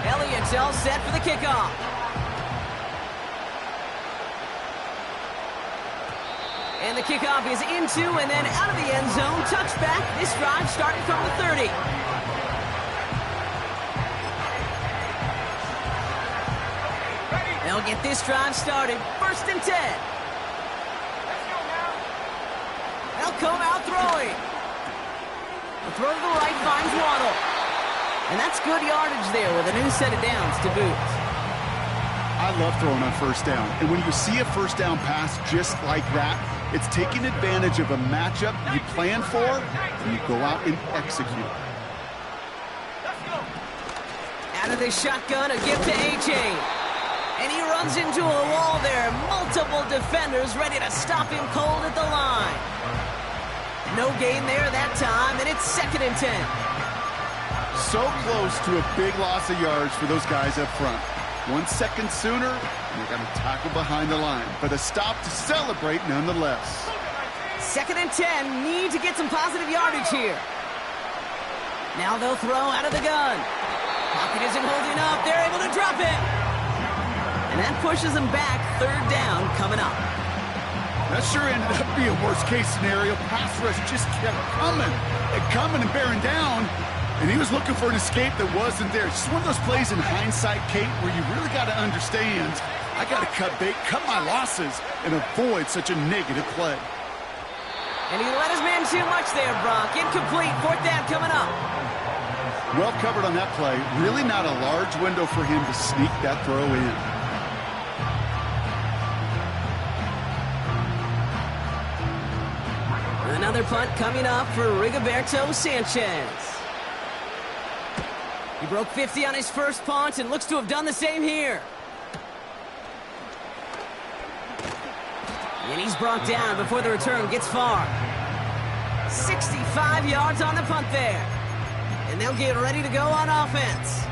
Speaker 5: Elliott's all set for the kickoff. And the kickoff is into and then out of the end zone. Touchback. This drive starting from the 30. They'll get this drive started. 1st and 10. They'll come out throwing. The throw to the right finds Waddle. And that's good yardage there with a new set of downs to boot.
Speaker 6: I love throwing on 1st down. And when you see a 1st down pass just like that, it's taking advantage of a matchup you plan for, and you go out and execute.
Speaker 5: Out of the shotgun, a give to A.J. And he runs into a wall there. Multiple defenders ready to stop him cold at the line. No gain there that time, and it's 2nd and 10.
Speaker 6: So close to a big loss of yards for those guys up front. 1 second sooner, and they're going to tackle behind the line. But a stop to celebrate nonetheless.
Speaker 5: 2nd and 10. Need to get some positive yardage here. Now they'll throw out of the gun. Pocket isn't holding up. They're able to drop it. And that pushes them back. 3rd down coming up.
Speaker 6: That sure ended up being a worst-case scenario. Pass rush just kept coming and bearing down. And he was looking for an escape that wasn't there. It's just one of those plays in hindsight, Kate, where you really got to understand, I got to cut bait, cut my losses, and avoid such a negative play.
Speaker 5: And he let his man too much there, Brock. Incomplete. 4th down coming up.
Speaker 6: Well covered on that play. Really not a large window for him to sneak that throw in.
Speaker 5: Another punt coming up for Rigoberto Sanchez. He broke 50 on his first punt and looks to have done the same here. And he's brought down before the return gets far. 65 yards on the punt there. And they'll get ready to go on offense.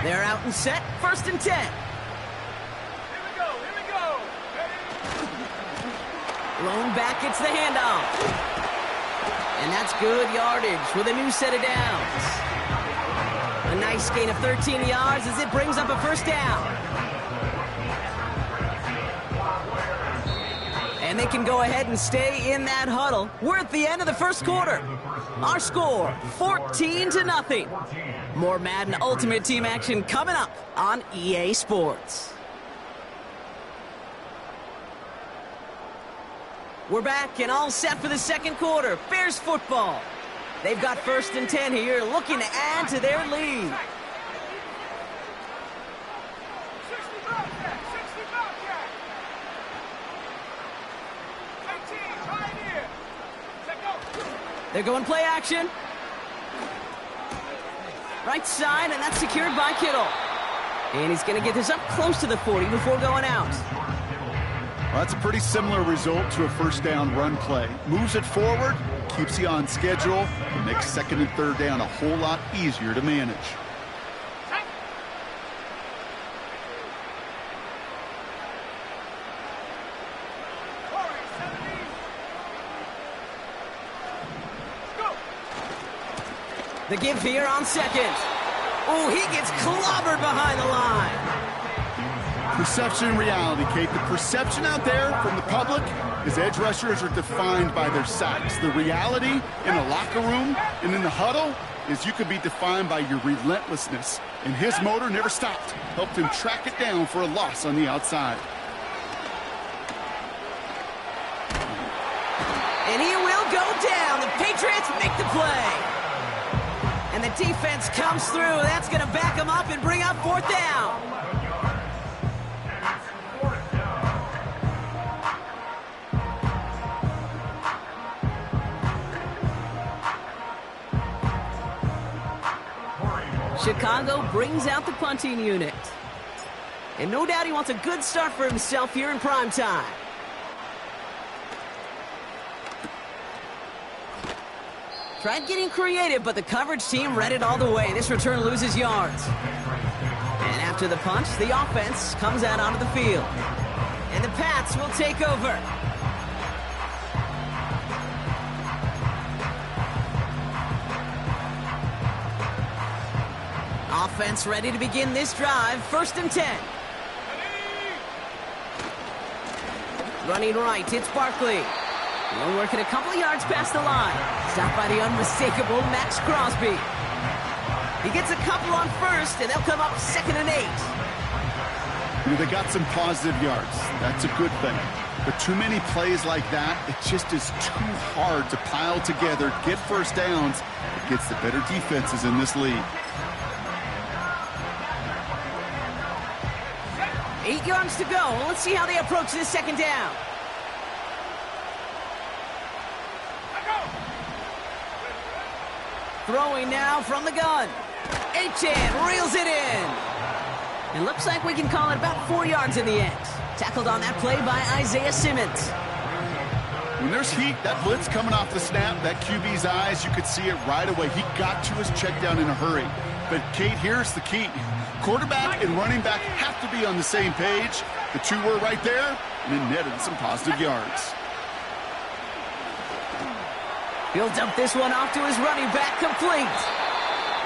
Speaker 5: They're out and set. 1st and 10.
Speaker 3: Here we go.
Speaker 5: Lone back gets the handoff. And that's good yardage with a new set of downs. A nice gain of 13 yards as it brings up a 1st down. And they can go ahead and stay in that huddle. We're at the end of the 1st quarter. Our score, 14-0. More Madden Ultimate Team action coming up on EA Sports. We're back and all set for the 2nd quarter. Bears football. They've got 1st and 10 here, looking to add to their lead.
Speaker 3: 60 Bobcat. 18, right here. Let go.
Speaker 5: They're going play action. Right side, and that's secured by Kittle. And he's going to get this up close to the 40 before going out.
Speaker 6: Well, that's a pretty similar result to a 1st down run play. Moves it forward, keeps you on schedule, and makes 2nd and 3rd down a whole lot easier to manage.
Speaker 5: The give here on 2nd. Oh, he gets clobbered behind the line.
Speaker 6: Perception and reality, Kate. The perception out there from the public is edge rushers are defined by their sacks. The reality in a locker room and in the huddle is you could be defined by your relentlessness. And his motor never stopped. Helped him track it down for a loss on the outside.
Speaker 5: And he will go down. The Patriots make the play. And the defense comes through. That's going to back him up and bring up 4th down. Chicago brings out the punting unit. And no doubt he wants a good start for himself here in prime time. Tried getting creative, but the coverage team read it all the way. This return loses yards. And after the punch, the offense comes out onto the field. And the Pats will take over. Offense ready to begin this drive. 1st and 10. Running right, it's Barkley. He'll work it a couple yards past the line. Stopped by the unmistakable Max Crosby. He gets a couple on 1st, and they'll come up 2nd and 8.
Speaker 6: You know, they got some positive yards. That's a good thing. But too many plays like that, it just is too hard to pile together, get 1st downs against the better defenses in this league.
Speaker 5: 8 yards to go. Let's see how they approach this 2nd down. Throwing now from the gun. Achane reels it in. It looks like we can call it about 4 yards in the end. Tackled on that play by Isaiah Simmons.
Speaker 6: When there's heat, that blitz coming off the snap, that QB's eyes, you could see it right away. He got to his check down in a hurry. But, Kate, here's the key. Quarterback and running back have to be on the same page. The two were right there, and it netted some positive yards.
Speaker 5: He'll dump this one off to his running back, complete.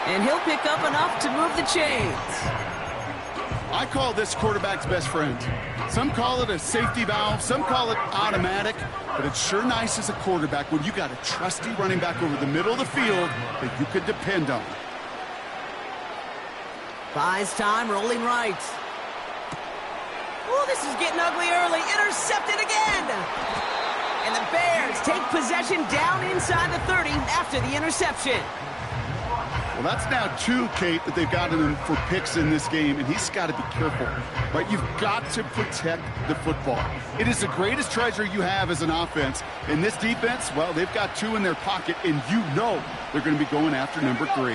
Speaker 5: And he'll pick up enough to move the chains.
Speaker 6: I call this quarterback's best friend. Some call it a safety valve, some call it automatic, but it's sure nice as a quarterback when you got a trusty running back over the middle of the field that you could depend on.
Speaker 5: Buys time, rolling right. Oh, this is getting ugly early. Intercepted again. And the Bears take possession down inside the 30 after the interception.
Speaker 6: Well, that's now 2, Kate, that they've gotten him for picks in this game, and he's got to be careful, right? You've got to protect the football. It is the greatest treasure you have as an offense. In this defense, well, they've got 2 in their pocket, and you know they're going to be going after number 3.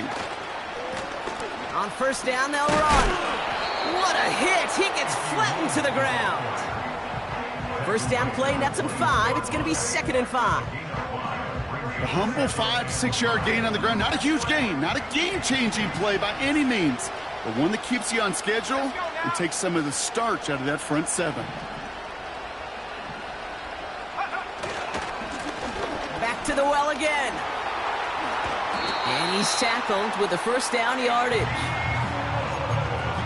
Speaker 5: On first down, they'll run. What a hit! He gets flattened to the ground. First down play, nets him 5. It's going to be 2nd and 5.
Speaker 6: The humble 5-6-yard gain on the ground. Not a huge gain, not a game-changing play by any means, but one that keeps you on schedule and takes some of the starch out of that front 7.
Speaker 5: Back to the well again. And he's tackled with the first down yardage.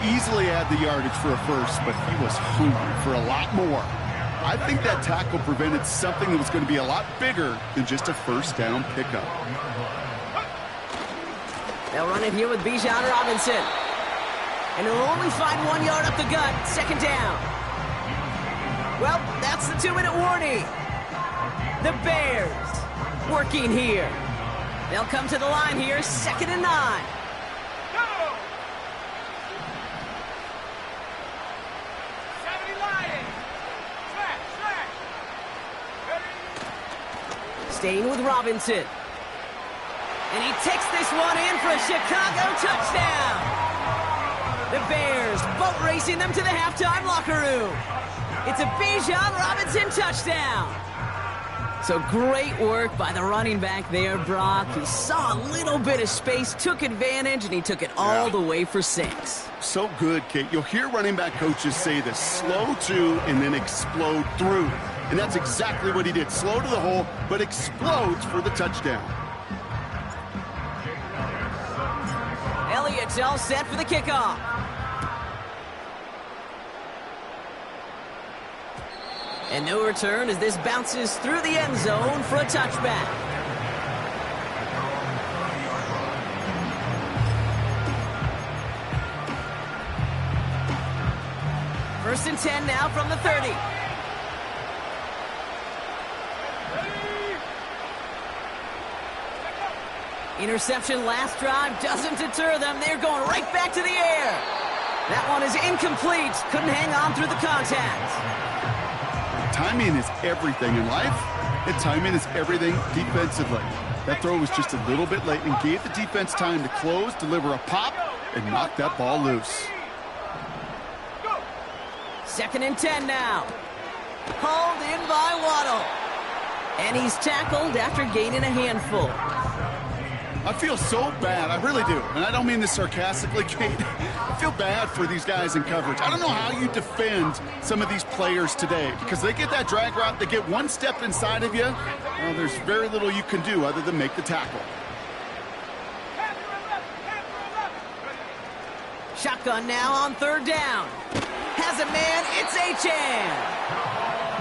Speaker 6: He easily had the yardage for a first, but he was hungry for a lot more. I think that tackle prevented something that was going to be a lot bigger than just a first down pickup.
Speaker 5: They'll run it here with Bijan Robinson. And he'll only find 1 yard up the gut. 2nd down. Well, that's the 2-minute warning. The Bears working here. They'll come to the line here. 2nd and 9. Staying with Robinson. And he takes this one in for a Chicago touchdown. The Bears boat racing them to the halftime locker room. It's a Bijan Robinson touchdown. So great work by the running back there, Brock. He saw a little bit of space, took advantage, and he took it all the way for 6.
Speaker 6: So good, Kate. You'll hear running back coaches say this: slow to and then explode through. And that's exactly what he did. Slow to the hole, but explodes for the touchdown.
Speaker 5: Elliott's all set for the kickoff. And no return as this bounces through the end zone for a touchback. First and 10 now from the 30. Interception last drive doesn't deter them. They're going right back to the air. That one is incomplete. Couldn't hang on through the contact.
Speaker 6: Timing is everything in life, and timing is everything defensively. That throw was just a little bit late and gave the defense time to close, deliver a pop, and knock that ball loose.
Speaker 5: 2nd and 10 now. Hauled in by Waddle. And he's tackled after gaining a handful.
Speaker 6: I feel so bad. I really do. And I don't mean this sarcastically, Kate. I feel bad for these guys in coverage. I don't know how you defend some of these players today, because they get that drag route, they get one step inside of you. Well, there's very little you can do other than make the tackle.
Speaker 5: Shotgun now on 3rd down. Has a man, it's Achane.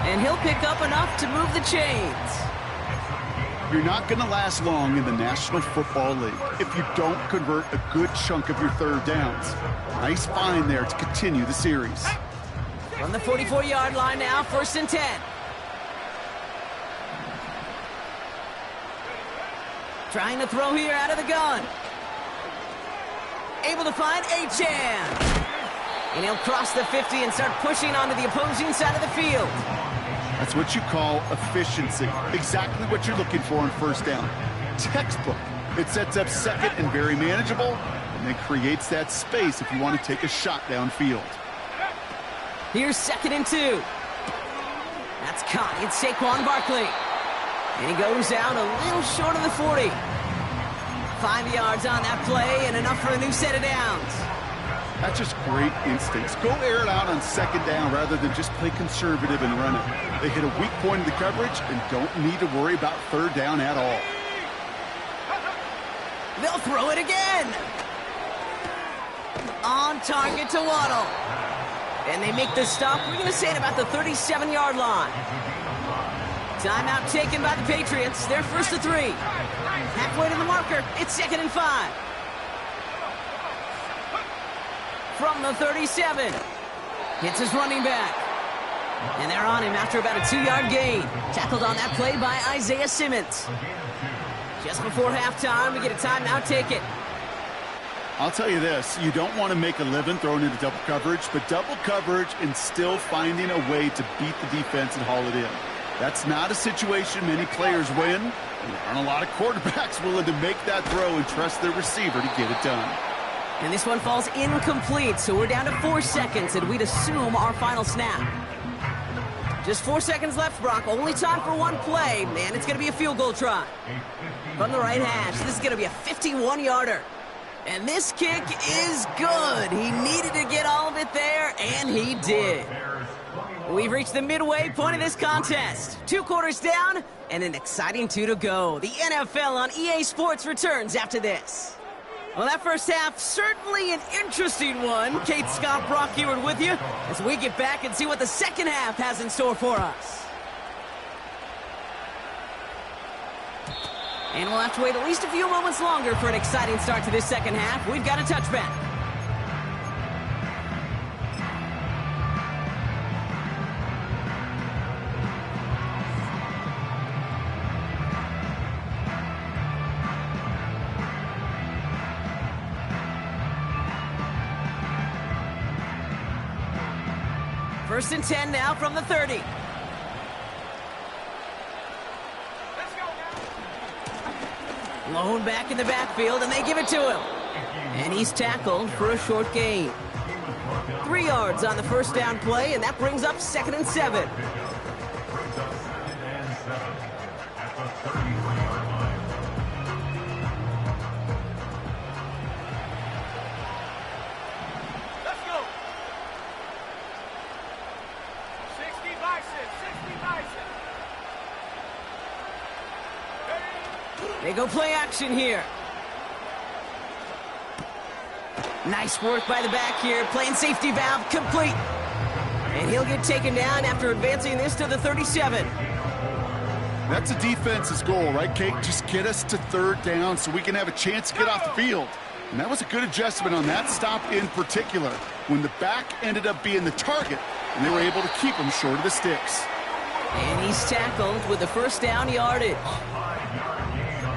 Speaker 5: And he'll pick up enough to move the chains.
Speaker 6: You're not going to last long in the National Football League if you don't convert a good chunk of your 3rd downs. Nice find there to continue the series.
Speaker 5: From the 44-yard line now, 1st and 10. Trying to throw here out of the gun. Able to find Achane. And he'll cross the 50 and start pushing onto the opposing side of the field.
Speaker 6: That's what you call efficiency. Exactly what you're looking for on 1st down. Textbook. It sets up 2nd and very manageable, and then creates that space if you want to take a shot downfield.
Speaker 5: Here's 2nd and 2. That's caught. It's Saquon Barkley. And he goes out a little short of the 40. 5 yards on that play and enough for a new set of downs.
Speaker 6: That's just great instincts. Go air it out on 2nd down rather than just play conservative and run it. They hit a weak point in the coverage and don't need to worry about 3rd down at all.
Speaker 5: They'll throw it again. On target to Waddle. And they make the stop. We're going to say at about the 37-yard line. Timeout taken by the Patriots. They're first to 3. Halfway to the marker. It's 2nd and 5. From the 37. Hits his running back. And they're on him after about a 2-yard gain. Tackled on that play by Isaiah Simmons. Just before halftime, we get a timeout taken.
Speaker 6: I'll tell you this, you don't want to make a living throwing into double coverage, but double coverage and still finding a way to beat the defense and haul it in. That's not a situation many players win, and there aren't a lot of quarterbacks willing to make that throw and trust their receiver to get it done.
Speaker 5: And this one falls incomplete, so we're down to 4 seconds, and we'd assume our final snap. Just 4 seconds left, Brock. Only time for one play, and it's going to be a field goal try. From the right hash, this is going to be a 51-yarder. And this kick is good. He needed to get all of it there, and he did. We've reached the midway point of this contest. 2 quarters down, and an exciting 2 to go. The NFL on EA Sports returns after this. Well, that first half, certainly an interesting one. Kate, Scott, Brock Ewart with you as we get back and see what the second half has in store for us. And we'll have to wait at least a few moments longer for an exciting start to this second half. We've got a touchback. First and 10 now from the 30. Lone back in the backfield, and they give it to him. And he's tackled for a short gain. 3 yards on the first down play, and that brings up 2nd and 7.
Speaker 3: Let's go. 60 bison, 60 bison.
Speaker 5: They go play action here. Nice work by the back here. Playing safety valve complete. And he'll get taken down after advancing this to the 37.
Speaker 6: That's a defense's goal, right, Kate? Just get us to 3rd down so we can have a chance to get off the field. And that was a good adjustment on that stop in particular, when the back ended up being the target, and they were able to keep him short of the sticks.
Speaker 5: And he's tackled with the first down yardage.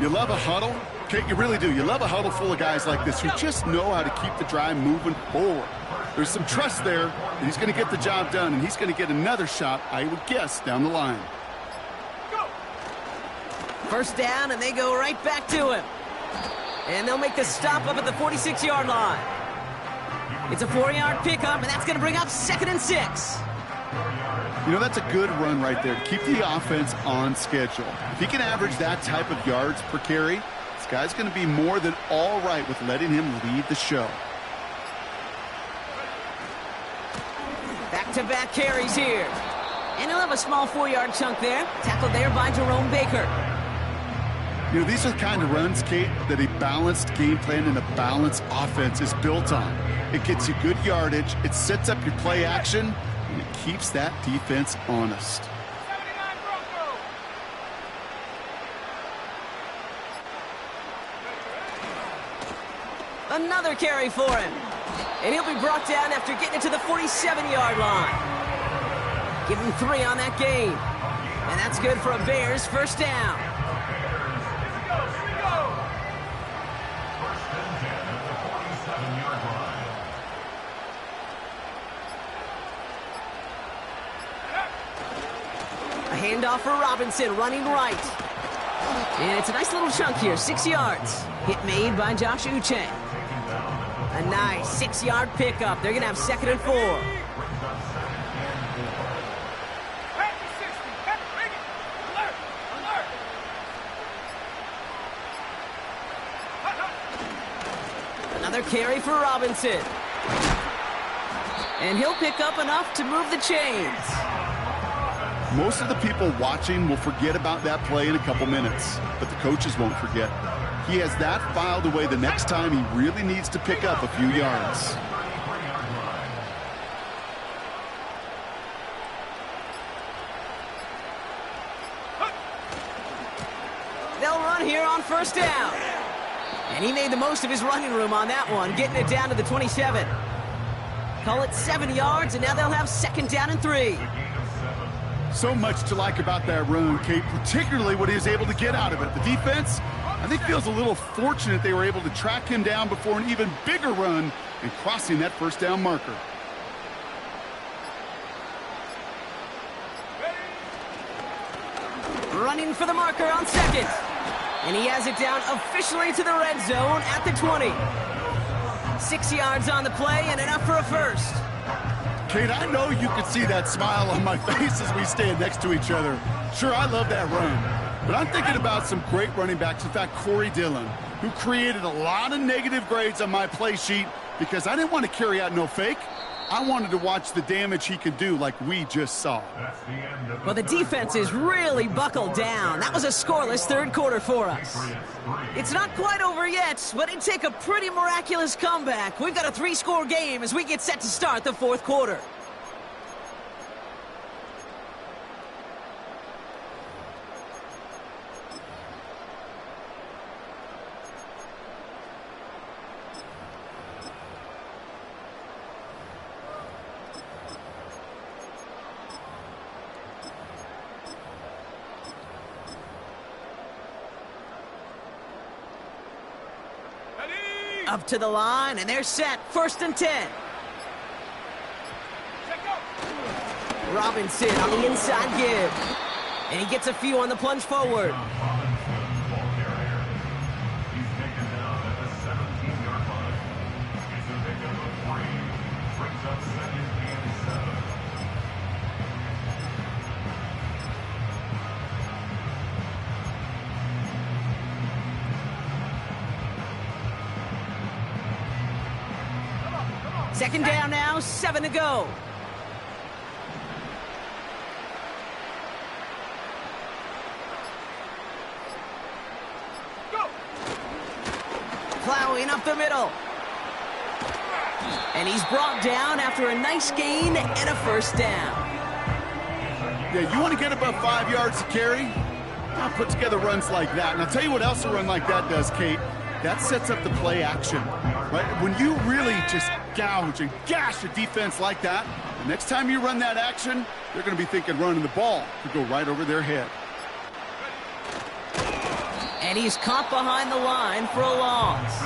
Speaker 6: You love a huddle? Kate, you really do. You love a huddle full of guys like this who just know how to keep the drive moving forward. There's some trust there that he's going to get the job done, and he's going to get another shot, I would guess, down the line.
Speaker 5: First down, and they go right back to him. And they'll make the stop up at the 46-yard line. It's a 4-yard pickup, and that's going to bring up 2nd and 6.
Speaker 6: You know, that's a good run right there to keep the offense on schedule. If he can average that type of yards per carry, this guy's going to be more than all right with letting him lead the show.
Speaker 5: Back-to-back carries here. And he'll have a small 4-yard chunk there. Tackled there by Jerome Baker.
Speaker 6: You know, these are the kind of runs, Kate, that a balanced game plan and a balanced offense is built on. It gets you good yardage, it sets up your play action, and it keeps that defense honest.
Speaker 3: 79 Broncos.
Speaker 5: Another carry for him. And he'll be brought down after getting it to the 47-yard line. Give him 3 on that game. And that's good for a Bears first down. A handoff for Robinson, running right. And it's a nice little chunk here, 6 yards. Hit made by Josh Uche. A nice 6-yard pickup. They're going to have 2nd and 4. Another carry for Robinson. And he'll pick up enough to move the chains.
Speaker 6: Most of the people watching will forget about that play in a couple minutes, but the coaches won't forget. He has that filed away the next time he really needs to pick up a few yards.
Speaker 5: They'll run here on first down. And he made the most of his running room on that one, getting it down to the 27. Call it 7 yards, and now they'll have second down and 3.
Speaker 6: So much to like about that run, Kate, particularly what he was able to get out of it. The defense, I think, feels a little fortunate they were able to track him down before an even bigger run and crossing that first down marker.
Speaker 5: Running for the marker on second. And he has it down officially to the red zone at the 20. 6 yards on the play and enough for a first.
Speaker 6: Kate, I know you can see that smile on my face as we stand next to each other. Sure, I love that run. But I'm thinking about some great running backs. In fact, Corey Dillon, who created a lot of negative grades on my play sheet because I didn't want to carry out no fake. I wanted to watch the damage he could do like we just saw.
Speaker 5: Well, the defense is really buckled down. That was a scoreless third quarter for us. It's not quite over yet, but it'd take a pretty miraculous comeback. We've got a 3-score game as we get set to start the fourth quarter. Up to the line, and they're set. First and 10. Robinson on the inside give. And he gets a few on the plunge forward. Second down now, 7 to go. Plowing up the middle. And he's brought down after a nice gain and a first down.
Speaker 6: Yeah, you want to get above 5 yards to carry? I'll put together runs like that. And I'll tell you what else a run like that does, Kate. That sets up the play action, right? When you really just gouge and gash a defense like that, the next time you run that action, they're going to be thinking running the ball could go right over their head.
Speaker 5: And he's caught behind the line for a loss.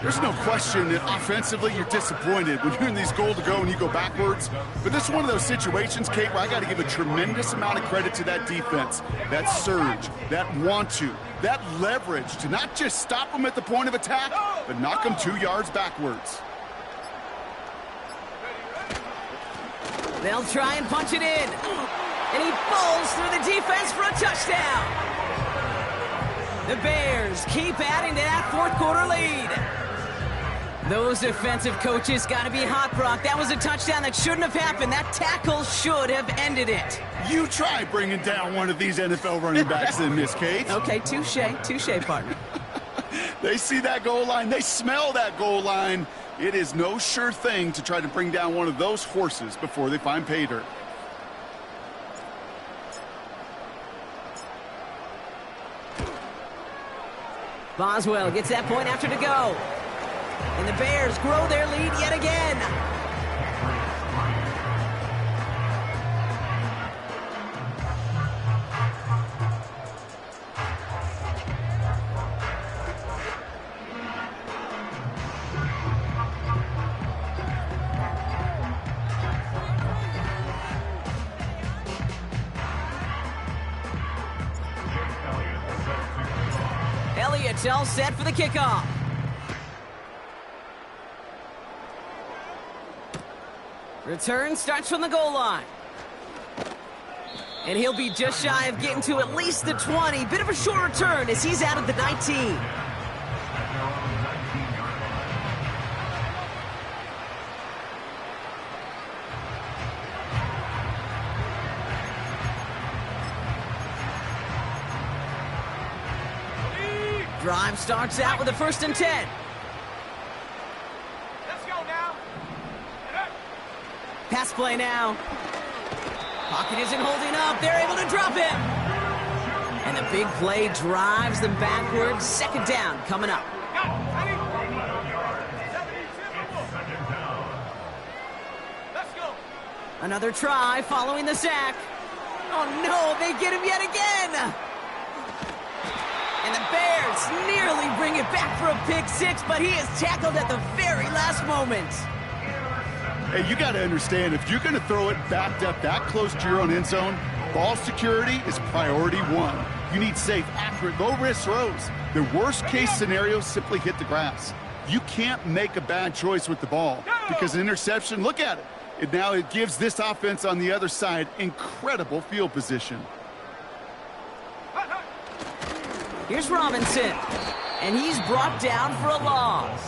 Speaker 6: There's no question that offensively you're disappointed when you're in these goal to go and you go backwards. But this is one of those situations, Kate, where I got to give a tremendous amount of credit to that defense. That surge, that want to, that leverage to not just stop them at the point of attack, but knock them 2 yards backwards.
Speaker 5: They'll try and punch it in. And he falls through the defense for a touchdown. The Bears keep adding to that fourth quarter lead. Those defensive coaches got to be hot, Brock. That was a touchdown that shouldn't have happened. That tackle should have ended it.
Speaker 6: You try bringing down one of these NFL running backs in this, Kate.
Speaker 5: Okay, touche, partner.
Speaker 6: They see that goal line. They smell that goal line. It is no sure thing to try to bring down one of those horses before they find pay dirt.
Speaker 5: Boswell gets that point after to go. And the Bears grow their lead yet again. Elliott's all set for the kickoff. Return starts from the goal line. And he'll be just shy of getting to at least the 20. Bit of a short return as he's out of the 19. Drive starts out with a 1st and 10.
Speaker 3: Let's go now.
Speaker 5: Pass play now. Pocket isn't holding up. They're able to drop him. And the big play drives them backwards. 2nd down coming up.
Speaker 3: Let's go.
Speaker 5: Another try following the sack. Oh no, they get him yet again. And the Bears nearly bring it back for a pick 6, but he is tackled at the very last moment.
Speaker 6: Hey, you got to understand, if you're going to throw it backed up that close to your own end zone, ball security is priority 1. You need safe, accurate, low-risk throws. The worst-case scenario, simply hit the grass. You can't make a bad choice with the ball because an interception, look at it. It gives this offense on the other side incredible field position.
Speaker 5: Here's Robinson, and he's brought down for a loss.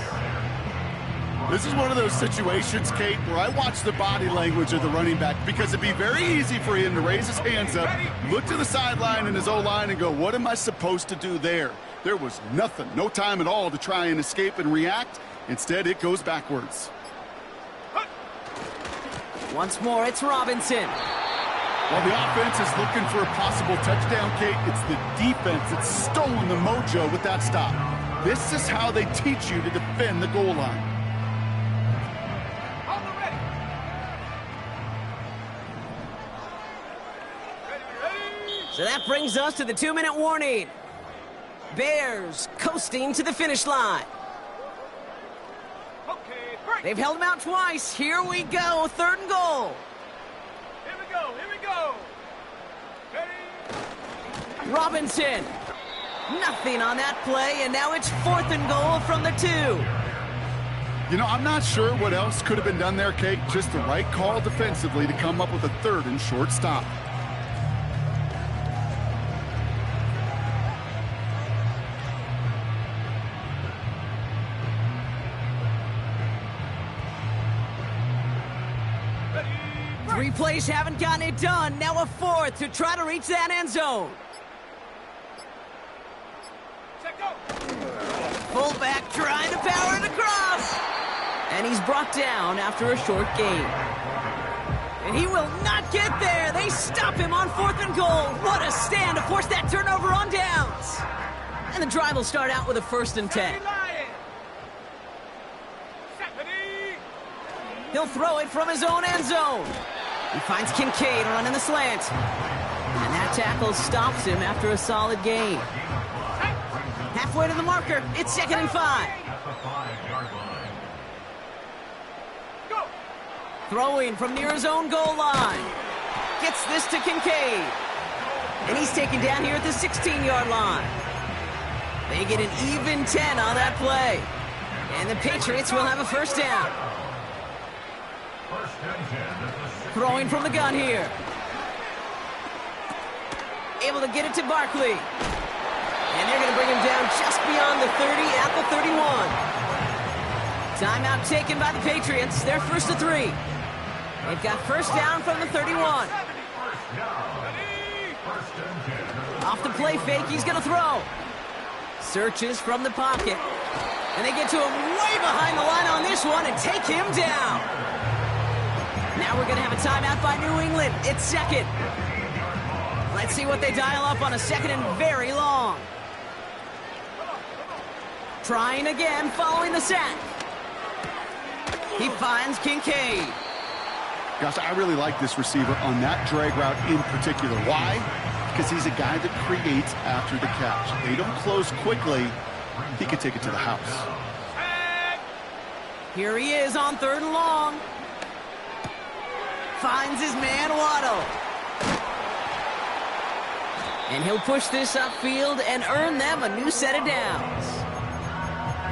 Speaker 6: This is one of those situations, Kate, where I watch the body language of the running back because it'd be very easy for him to raise his hands up, look to the sideline in his O-line and go, what am I supposed to do there? There was nothing, no time at all to try and escape and react. Instead, it goes backwards.
Speaker 5: Once more, it's Robinson.
Speaker 6: While the offense is looking for a possible touchdown, Kate, it's the defense that's stolen the mojo with that stop. This is how they teach you to defend the goal line.
Speaker 5: So that brings us to the 2-minute warning. Bears coasting to the finish line. They've held him out twice. Here we go, 3rd and goal.
Speaker 3: Here we go, here we go. Ready?
Speaker 5: Robinson. Nothing on that play, and now it's 4th and goal from the 2.
Speaker 6: You know, I'm not sure what else could have been done there, Kate. Just the right call defensively to come up with a 3rd and short stop.
Speaker 5: Three plays haven't gotten it done. Now a 4th to try to reach that end zone.
Speaker 3: Check go.
Speaker 5: Fullback trying to power it across. And he's brought down after a short gain. And he will not get there. They stop him on 4th and goal. What a stand to force that turnover on downs. And the drive will start out with a 1st and 10. He'll throw it from his own end zone. He finds Kincaid running the slant. And that tackle stops him after a solid gain. Halfway to the marker, it's 2nd and 5.
Speaker 3: Go.
Speaker 5: Throwing from near his own goal line. Gets this to Kincaid. And he's taken down here at the 16-yard line. They get an even 10 on that play. And the Patriots will have a 1st down. Throwing from the gun here. Able to get it to Barkley. And they're going to bring him down just beyond the 30 at the 31. Timeout taken by the Patriots. They're 1st to 3. They've got 1st down from the 31. Off the play fake, he's going to throw. Searches from the pocket. And they get to him way behind the line on this one and take him down. Now we're going to have a timeout by New England. It's 2nd. Let's see what they dial up on a 2nd and very long. Trying again following the sack. He finds Kincaid.
Speaker 6: Gosh, I really like this receiver on that drag route in particular. Why? Because he's a guy that creates after the catch. They don't close quickly. He can take it to the house.
Speaker 5: Here he is on 3rd and long. Finds his man Waddle. And he'll push this upfield and earn them a new set of downs.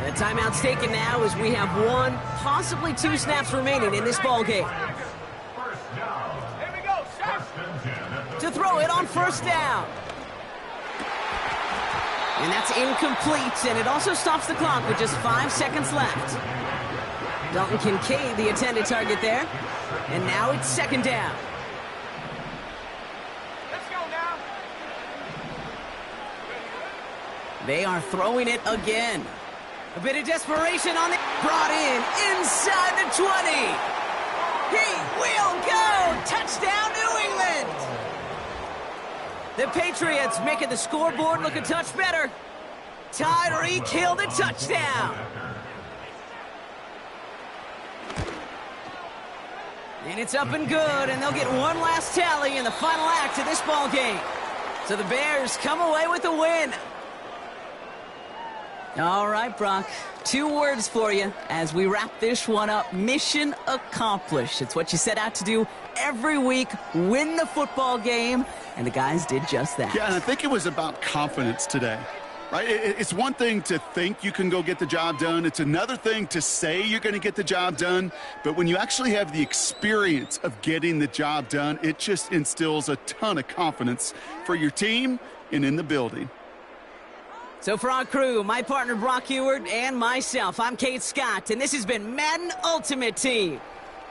Speaker 5: The timeout's taken now as we have 1, possibly 2 snaps remaining in this ball game.
Speaker 3: Here we go. Shot.
Speaker 5: To throw it on 1st down. And that's incomplete, and it also stops the clock with just 5 seconds left. Dalton Kincaid, the intended target there. And now it's 2nd down.
Speaker 3: Let's go now.
Speaker 5: They are throwing it again. A bit of desperation on the... Brought in inside the 20. He will go. Touchdown, New England. The Patriots making the scoreboard look a touch better. Tyreek Hill the touchdown. And it's up and good, and they'll get one last tally in the final act of this ball game. So the Bears come away with a win. All right, Brock, 2 words for you as we wrap this one up. Mission accomplished. It's what you set out to do every week, win the football game, and the guys did just that.
Speaker 6: Yeah, and I think it was about confidence today. Right? It's one thing to think you can go get the job done. It's another thing to say you're going to get the job done. But when you actually have the experience of getting the job done, it just instills a ton of confidence for your team and in the building.
Speaker 5: So for our crew, my partner Brock Heward and myself, I'm Kate Scott, and this has been Madden Ultimate Team.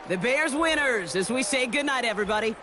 Speaker 5: The Bears winners as we say goodnight, everybody.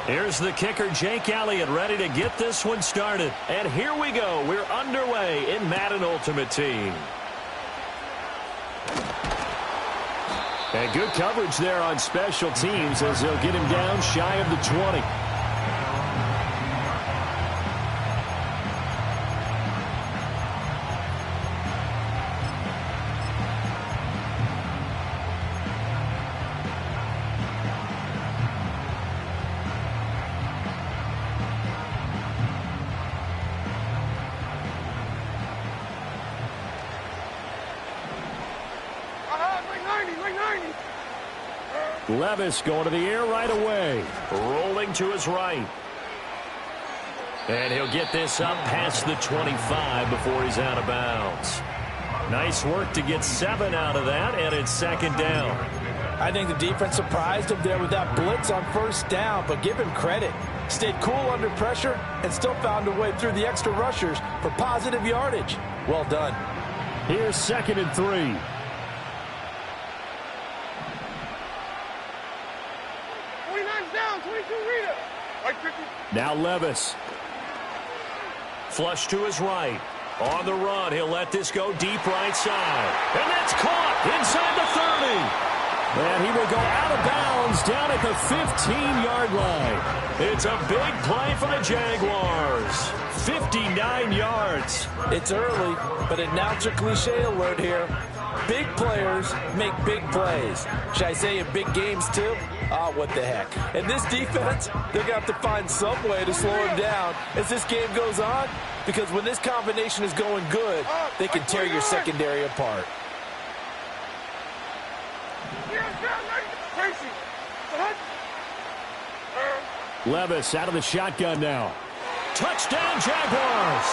Speaker 1: Here's the kicker, Jake Elliott, ready to get this one started. And here we go. We're underway in Madden Ultimate Team. And good coverage there on special teams as they'll get him down shy of the 20. Levis going to the air right away. Rolling to his right. And he'll get this up past the 25 before he's out of bounds. Nice work to get 7 out of that, and it's second down.
Speaker 4: I think the defense surprised him there with that blitz on first down, but give him credit. Stayed cool under pressure and still found a way through the extra rushers for positive yardage. Well done.
Speaker 1: Here's 2nd and 3. Now Levis. Flush to his right. On the run, he'll let this go deep right side. And that's caught inside the 30. And he will go out of bounds down at the 15-yard line. It's a big play for the Jaguars. 59 yards.
Speaker 4: It's early, but announcer cliche alert here. Big players make big plays. Should I say in big games too? Oh, what the heck. And this defense, they're going to have to find some way to slow him down as this game goes on, because when this combination is going good, they can tear your secondary apart.
Speaker 1: Levis out of the shotgun now. Touchdown, Jaguars!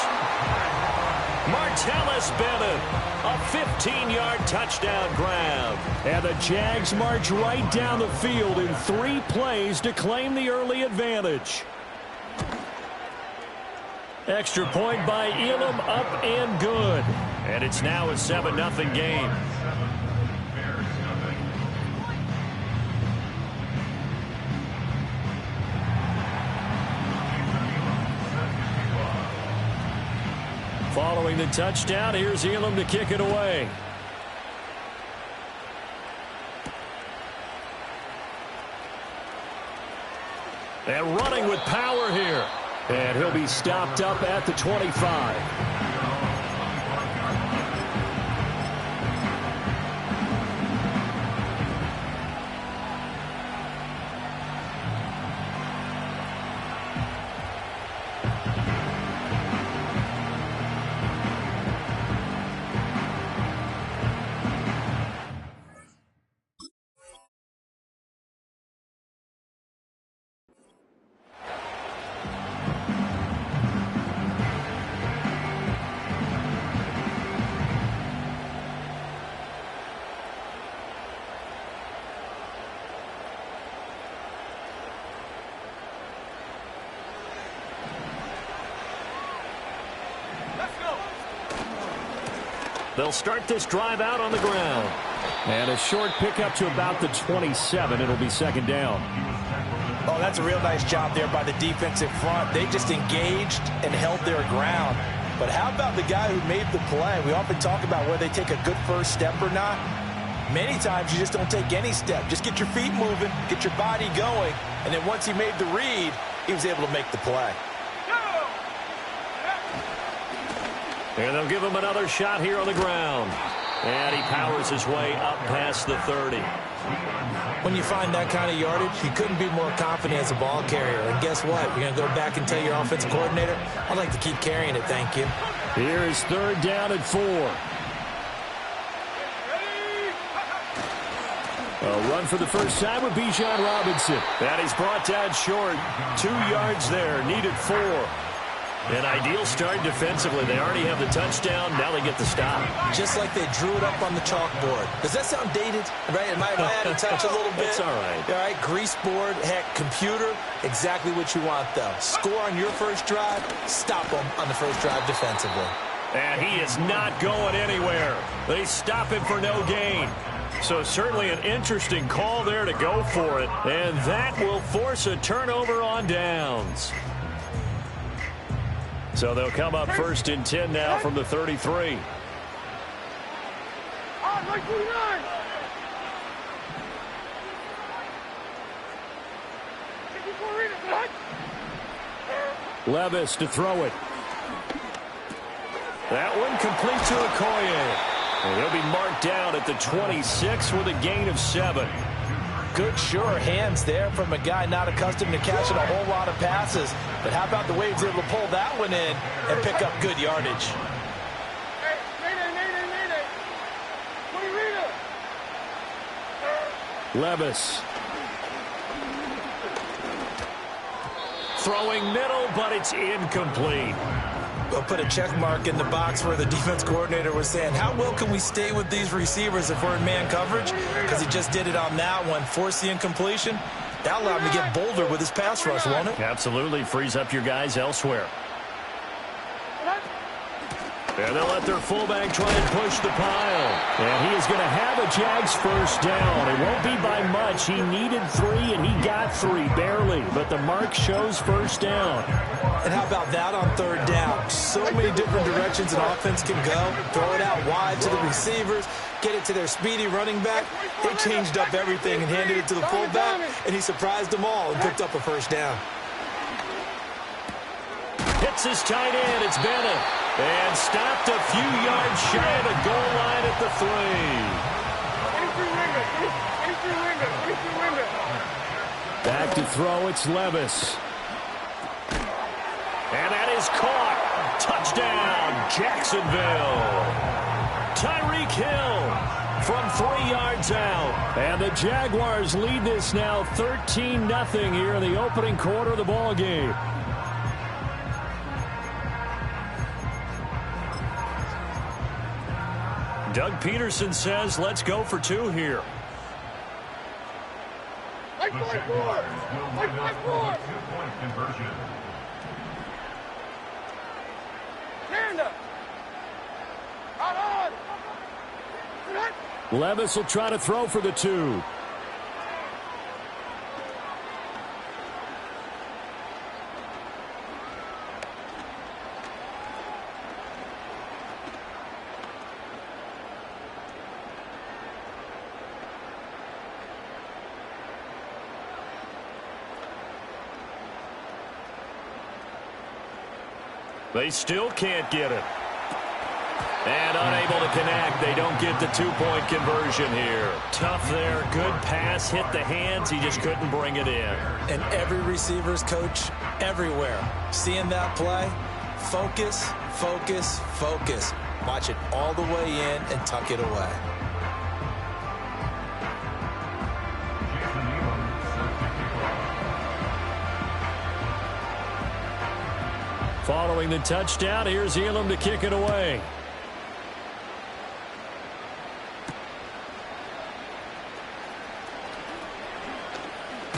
Speaker 1: Martellus Bennett, a 15-yard touchdown grab. And the Jags march right down the field in 3 plays to claim the early advantage. Extra point by Elam, up and good. And it's now a 7-0 game. Following the touchdown, here's Elam to kick it away. And running with power here. And he'll be stopped up at the 25. They'll start this drive out on the ground. And a short pickup to about the 27. It'll be second down.
Speaker 2: Oh, that's a real nice job there by the defensive front. They just engaged and held their ground. But how about the guy who made the play? We often talk about whether they take a good first step or not. Many times you just don't take any step. Just get your feet moving, get your body going, and then once he made the read, he was able to make the play.
Speaker 1: And they'll give him another shot here on the ground. And he powers his way up past the 30.
Speaker 2: When you find that kind of yardage, you couldn't be more confident as a ball carrier. And guess what? You're going to go back and tell your offensive coordinator, I'd like to keep carrying it, thank you.
Speaker 1: Here is third down and 4. A run for the first time with Bijan Robinson. And he's brought down short. 2 yards there, needed 4. An ideal start defensively. They already have the touchdown. Now they get the stop.
Speaker 2: Just like they drew it up on the chalkboard. Does that sound dated? Right? Am I out of touch a little bit?
Speaker 1: It's all right.
Speaker 2: All right, grease board, heck, computer, exactly what you want, though. Score on your first drive, stop them on the first drive defensively.
Speaker 1: And he is not going anywhere. They stop him for no gain. So certainly an interesting call there to go for it. And that will force a turnover on downs. So they'll come up 1st and 10 now from the 33. Levis to throw it. That one complete to Okoye. And he'll be marked down at the 26 with a gain of 7.
Speaker 2: Good, sure hands there from a guy not accustomed to catching a whole lot of passes. But how about the way he was able to pull that one in and pick up good yardage?
Speaker 1: Levis. Throwing middle, but it's incomplete.
Speaker 2: We'll put a check mark in the box where the defense coordinator was saying, how well can we stay with these receivers if we're in man coverage? Because he just did it on that one, forced the incompletion. That allowed him to get bolder with his pass rush, won't it?
Speaker 1: Absolutely. Frees up your guys elsewhere. And they'll let their fullback try and push the pile. And he is going to have a Jags first down. It won't be by much. He needed 3, and he got 3, barely. But the mark shows first down.
Speaker 2: And how about that on 3rd down? So many different directions an offense can go. Throw it out wide to the receivers. Get it to their speedy running back. They changed up everything and handed it to the fullback. And he surprised them all and picked up a first down.
Speaker 1: Hits his tight end. It's Bennett. And stopped a few yards shy of the goal line at the 3. Back to throw. It's Levis. And that is caught. Touchdown, Jacksonville. Tyreek Hill from 3 yards out. And the Jaguars lead this now 13-0 here in the opening quarter of the ball game. Doug Peterson says, let's go for 2 here. Levis will try to throw for the 2. They still can't get it. And unable to connect. They don't get the 2-point conversion here. Tough there. Good pass. Hit the hands. He just couldn't bring it in.
Speaker 2: And every receiver's coach everywhere. Seeing that play, focus, focus, focus. Watch it all the way in and tuck it away.
Speaker 1: Following the touchdown, here's Elam to kick it away.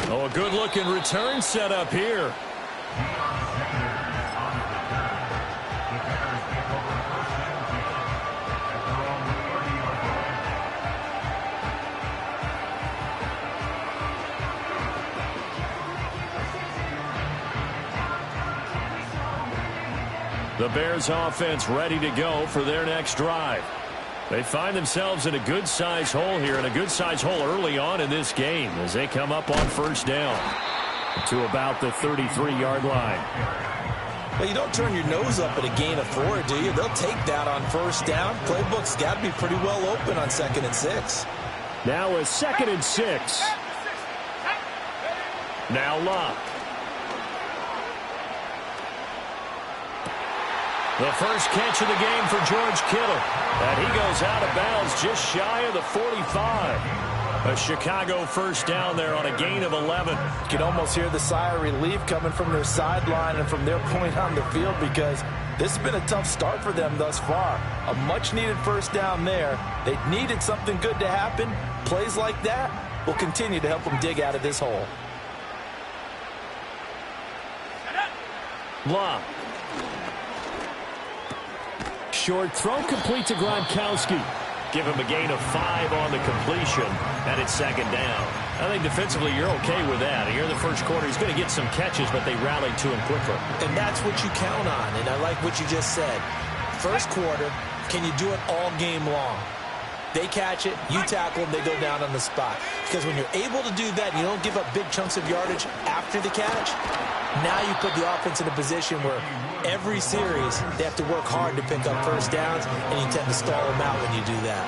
Speaker 1: Oh, a good-looking return set up here. The Bears offense ready to go for their next drive. They find themselves in a good-sized hole here, and a good-sized hole early on in this game as they come up on first down to about the 33-yard line.
Speaker 2: Well, you don't turn your nose up at a gain of 4, do you? They'll take that on first down. Playbook's got to be pretty well open on 2nd and 6.
Speaker 1: Now a 2nd and 6. Now Locke. The first catch of the game for George Kittle. And he goes out of bounds just shy of the 45. A Chicago first down there on a gain of 11.
Speaker 2: You can almost hear the sigh of relief coming from their sideline and from their point on the field, because this has been a tough start for them thus far. A much-needed first down there. They needed something good to happen. Plays like that will continue to help them dig out of this hole.
Speaker 1: Locke. Short throw complete to Gronkowski. Give him a gain of 5 on the completion, and it's second down. I think defensively you're okay with that. Here in the first quarter, he's going to get some catches, but they rallied to him quickly.
Speaker 2: And that's what you count on, and I like what you just said. First quarter, can you do it all game long? They catch it, you tackle them, they go down on the spot. Because when you're able to do that, you don't give up big chunks of yardage after the catch, now you put the offense in a position where every series they have to work hard to pick up first downs, and you tend to stall them out when you do that.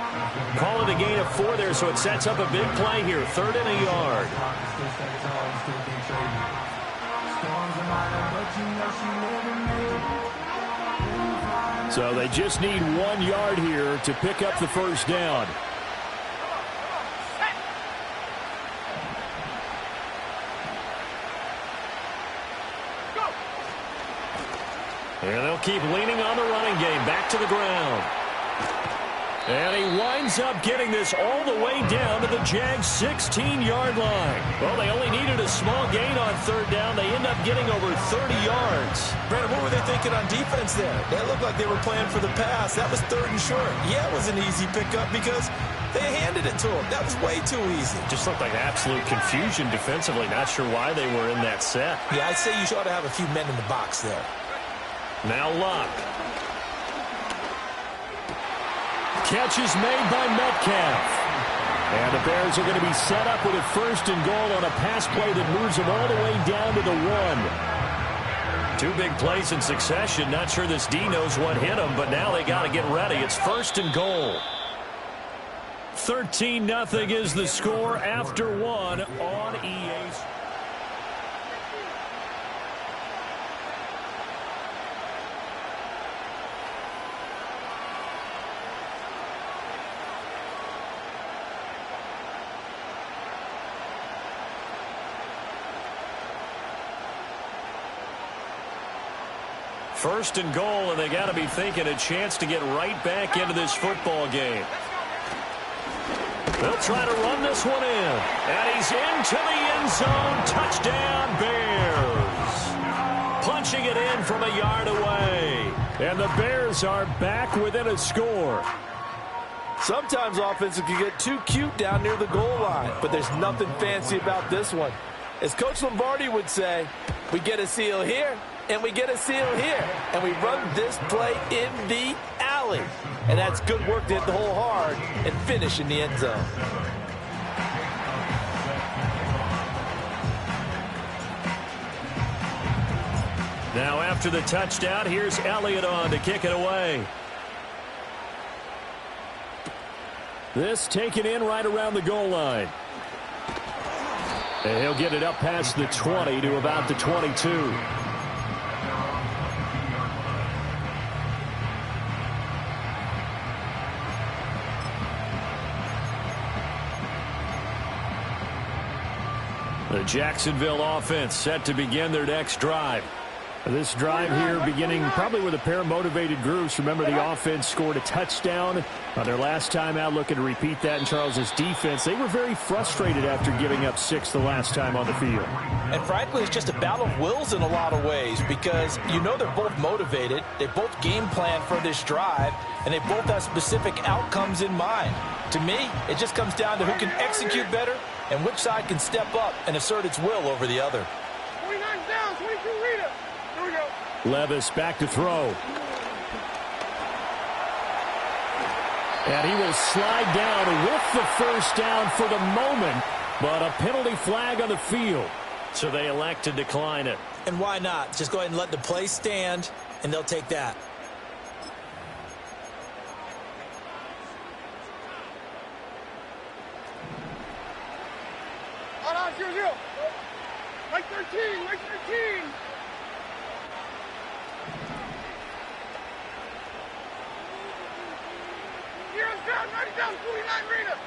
Speaker 1: Call it a gain of 4 there, so it sets up a big play here, 3rd and a yard. So they just need 1 yard here to pick up the first down. And they'll keep leaning on the running game. Back to the ground. And he winds up getting this all the way down to the Jags' 16-yard line. Well, they only needed a small gain on 3rd down. They end up getting over 30 yards.
Speaker 2: Brandon, what were they thinking on defense there? That looked like they were playing for the pass. That was 3rd and short. Yeah, it was an easy pickup because they handed it to him. That was way too easy.
Speaker 1: Just looked like absolute confusion defensively. Not sure why they were in that set.
Speaker 2: Yeah, I'd say you ought to have a few men in the box there.
Speaker 1: Now Luck. Catch is made by Metcalf. And the Bears are going to be set up with a 1st and goal on a pass play that moves them all the way down to the 1. 2 big plays in succession. Not sure this D knows what hit them, but now they got to get ready. It's 1st and goal. 13-0 is the score after 1 on EA. First and goal, and they got to be thinking a chance to get right back into this football game. They'll try to run this one in. And he's into the end zone. Touchdown, Bears. Punching it in from a yard away. And the Bears are back within a score.
Speaker 4: Sometimes offenses can get too cute down near the goal line, but there's nothing fancy about this one. As Coach Lombardi would say, we get a seal here, and we get a seal here, and we run this play in the alley. And that's good work to hit the hole hard and finish in the end zone.
Speaker 1: Now after the touchdown, here's Elliott on to kick it away. This taken in right around the goal line. And he'll get it up past the 20 to about the 22. The Jacksonville offense set to begin their next drive. This drive here beginning probably with a pair of motivated groups. Remember, the offense scored a touchdown on their last time out, looking to repeat that in Charles's defense. They were very frustrated after giving up 6 the last time on the field.
Speaker 2: And frankly, it's just a battle of wills in a lot of ways because you know they're both motivated. They both game plan for this drive, and they both have specific outcomes in mind. To me, it just comes down to who can execute better and which side can step up and assert its will over the other.
Speaker 3: 29 down, 22 leader. Here we go.
Speaker 1: Levis back to throw. And he will slide down with the first down for the moment, but a penalty flag on the field. So they elect to decline it.
Speaker 2: And why not? Just go ahead and let the play stand, and they'll take that.
Speaker 3: Hold on, 0-0. Like 13, like 13. Heroes down, 90 down, 49 Rita.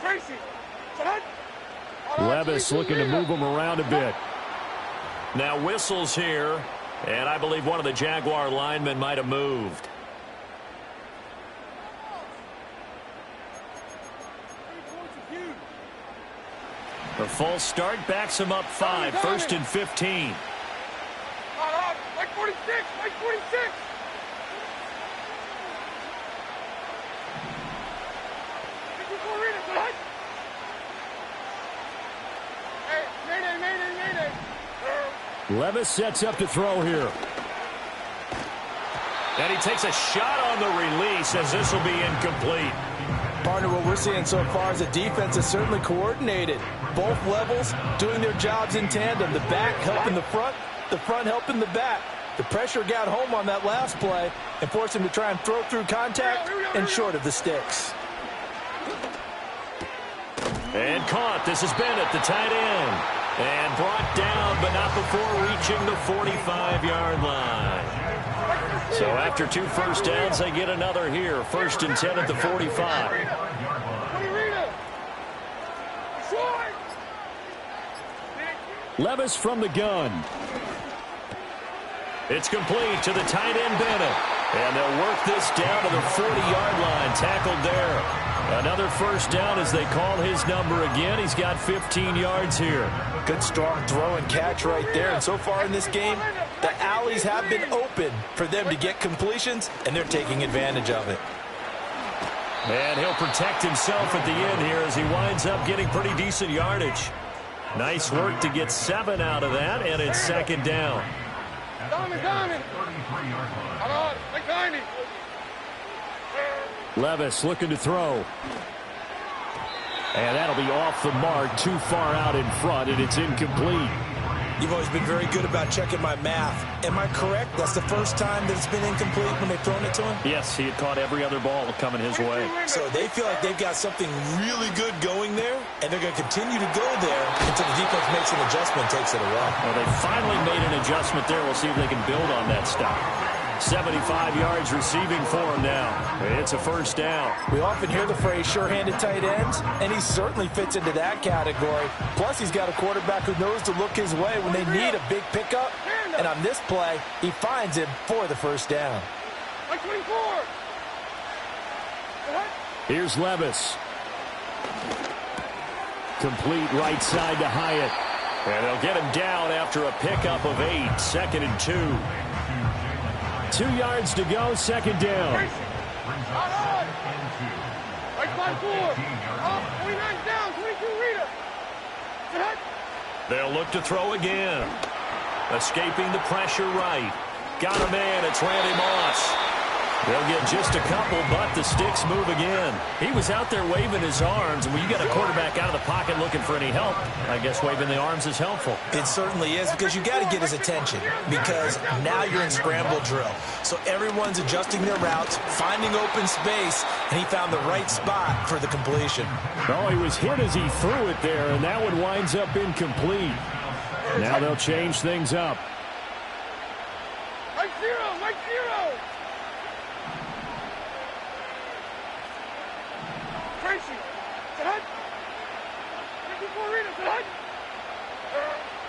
Speaker 3: Tracy.
Speaker 1: Levis looking to move him around a bit. Now whistles here, and I believe one of the Jaguar linemen might have moved. The false start backs him up 5, 1st and 15.
Speaker 3: Like 46, like 46.
Speaker 1: Levis sets up to throw here. And he takes a shot on the release as this will be incomplete.
Speaker 4: Partner, what we're seeing so far is the defense is certainly coordinated. Both levels doing their jobs in tandem. The back helping the front helping the back. The pressure got home on that last play and forced him to try and throw through contact and short of the sticks.
Speaker 1: And caught. This is Bennett, the tight end. And brought down, but not before reaching the 45-yard line. So after 2 first downs, they get another here. 1st and 10 at the 45. Levis from the gun. It's complete to the tight end, Bennett. And they'll work this down to the 40-yard line. Tackled there. Another first down as they call his number again. He's got 15 yards here.
Speaker 4: Good strong throw and catch right there. And so far in this game, the alleys have been open for them to get completions, and they're taking advantage of it.
Speaker 1: And he'll protect himself at the end here as he winds up getting pretty decent yardage. Nice work to get 7 out of that, and it's 2nd down. Levis looking to throw. And that'll be off the mark, too far out in front, and it's incomplete.
Speaker 2: You've always been very good about checking my math. Am I correct? That's the first time that it's been incomplete when they've thrown it to him?
Speaker 1: Yes, he had caught every other ball coming his way.
Speaker 2: So they feel like they've got something really good going there, and they're going to continue to go there until the defense makes an adjustment, takes it away.
Speaker 1: Well, they finally made an adjustment there. We'll see if they can build on that stuff. 75 yards receiving for him now. It's a first down.
Speaker 4: We often hear the phrase sure-handed tight ends, and he certainly fits into that category. Plus, he's got a quarterback who knows to look his way when they need a big pickup. And on this play, he finds him for the first down.
Speaker 1: Here's Levis. Complete right side to Hyatt. And they'll get him down after a pickup of 8. 2nd and 2. 2 yards to go, 2nd down. They'll look to throw again. Escaping the pressure right. Got a man, it's Randy Moss. They'll get just a couple, but the sticks move again. He was out there waving his arms, and when you got a quarterback out of the pocket looking for any help, I guess waving the arms is helpful.
Speaker 2: It certainly is, because you got to get his attention, because now you're in scramble drill. So everyone's adjusting their routes, finding open space, and he found the right spot for the completion.
Speaker 1: Oh, he was hit as he threw it there, and that one winds up incomplete. Now they'll change things up.
Speaker 3: Mike Zero!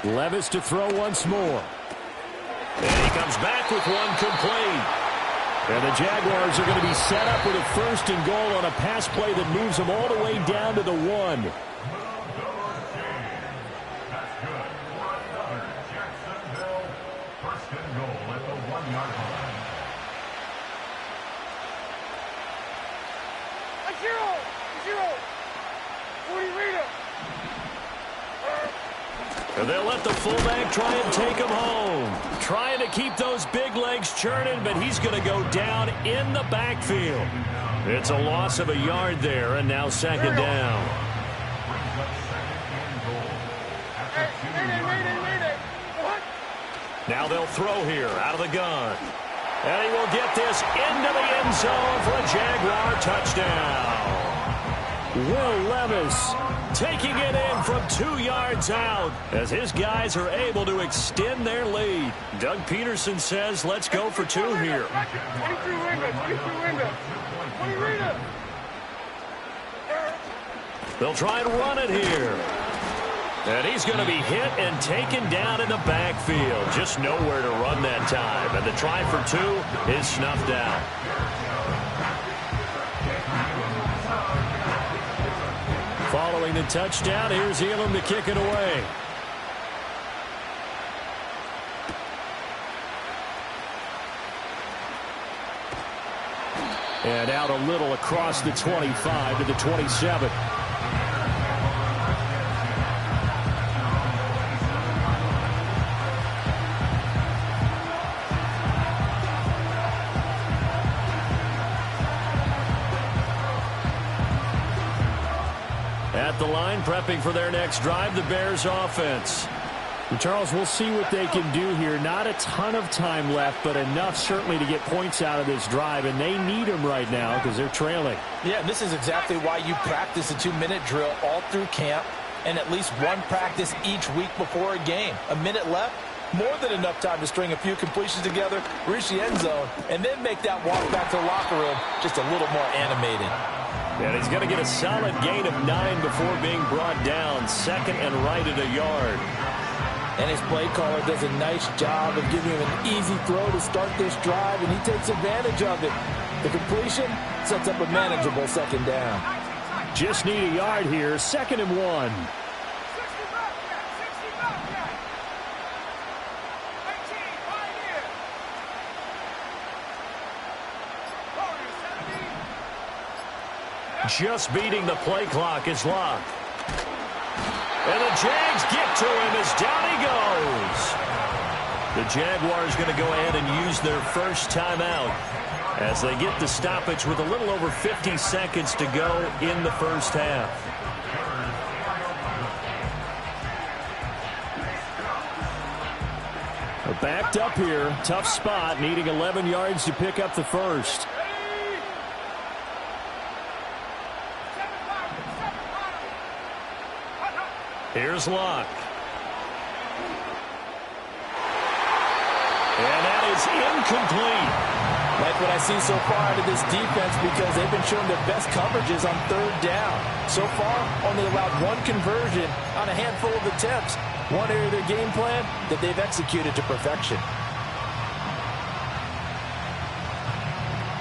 Speaker 1: Levis to throw once more. And he comes back with one complete. And the Jaguars are going to be set up with a 1st and goal on a pass play that moves them all the way down to the 1. And they'll let the fullback try and take him home. Trying to keep those big legs churning, but he's going to go down in the backfield. It's a loss of a yard there, and now 2nd down. Now they'll throw here out of the gun. And he will get this into the end zone for a Jaguar touchdown. Will Levis taking it in from 2 yards out as his guys are able to extend their lead. Doug Peterson says, let's go for 2 here. They'll try and run it here. And he's going to be hit and taken down in the backfield. Just nowhere to run that time. And the try for 2 is snuffed out. Following the touchdown, here's Elam to kick it away. And out a little across the 25 to the 27. At the line, prepping for their next drive, the Bears offense.
Speaker 4: And Charles, we'll see what they can do here. Not a ton of time left, but enough certainly to get points out of this drive, and they need them right now because they're trailing.
Speaker 2: Yeah, this is exactly why you practice a 2-minute drill all through camp and at least one practice each week before a game. A minute left, more than enough time to string a few completions together, reach the end zone, and then make that walk back to the locker room just a little more animated.
Speaker 1: And he's going to get a solid gain of 9 before being brought down. Second and right at a yard.
Speaker 2: And his play caller does a nice job of giving him an easy throw to start this drive, and he takes advantage of it. The completion sets up a manageable second down.
Speaker 1: Just need a yard here. Second and 1. Just beating the play clock is Locke. And the Jags get to him as down he goes. The Jaguars going to go ahead and use their first timeout as they get the stoppage with a little over 50 seconds to go in the first half. They're backed up here. Tough spot, needing 11 yards to pick up the first. Here's Locke. And that is incomplete.
Speaker 2: Like what I see so far out of this defense because they've been showing their best coverages on third down. So far, only allowed one conversion on a handful of attempts. One area of their game plan that they've executed to perfection.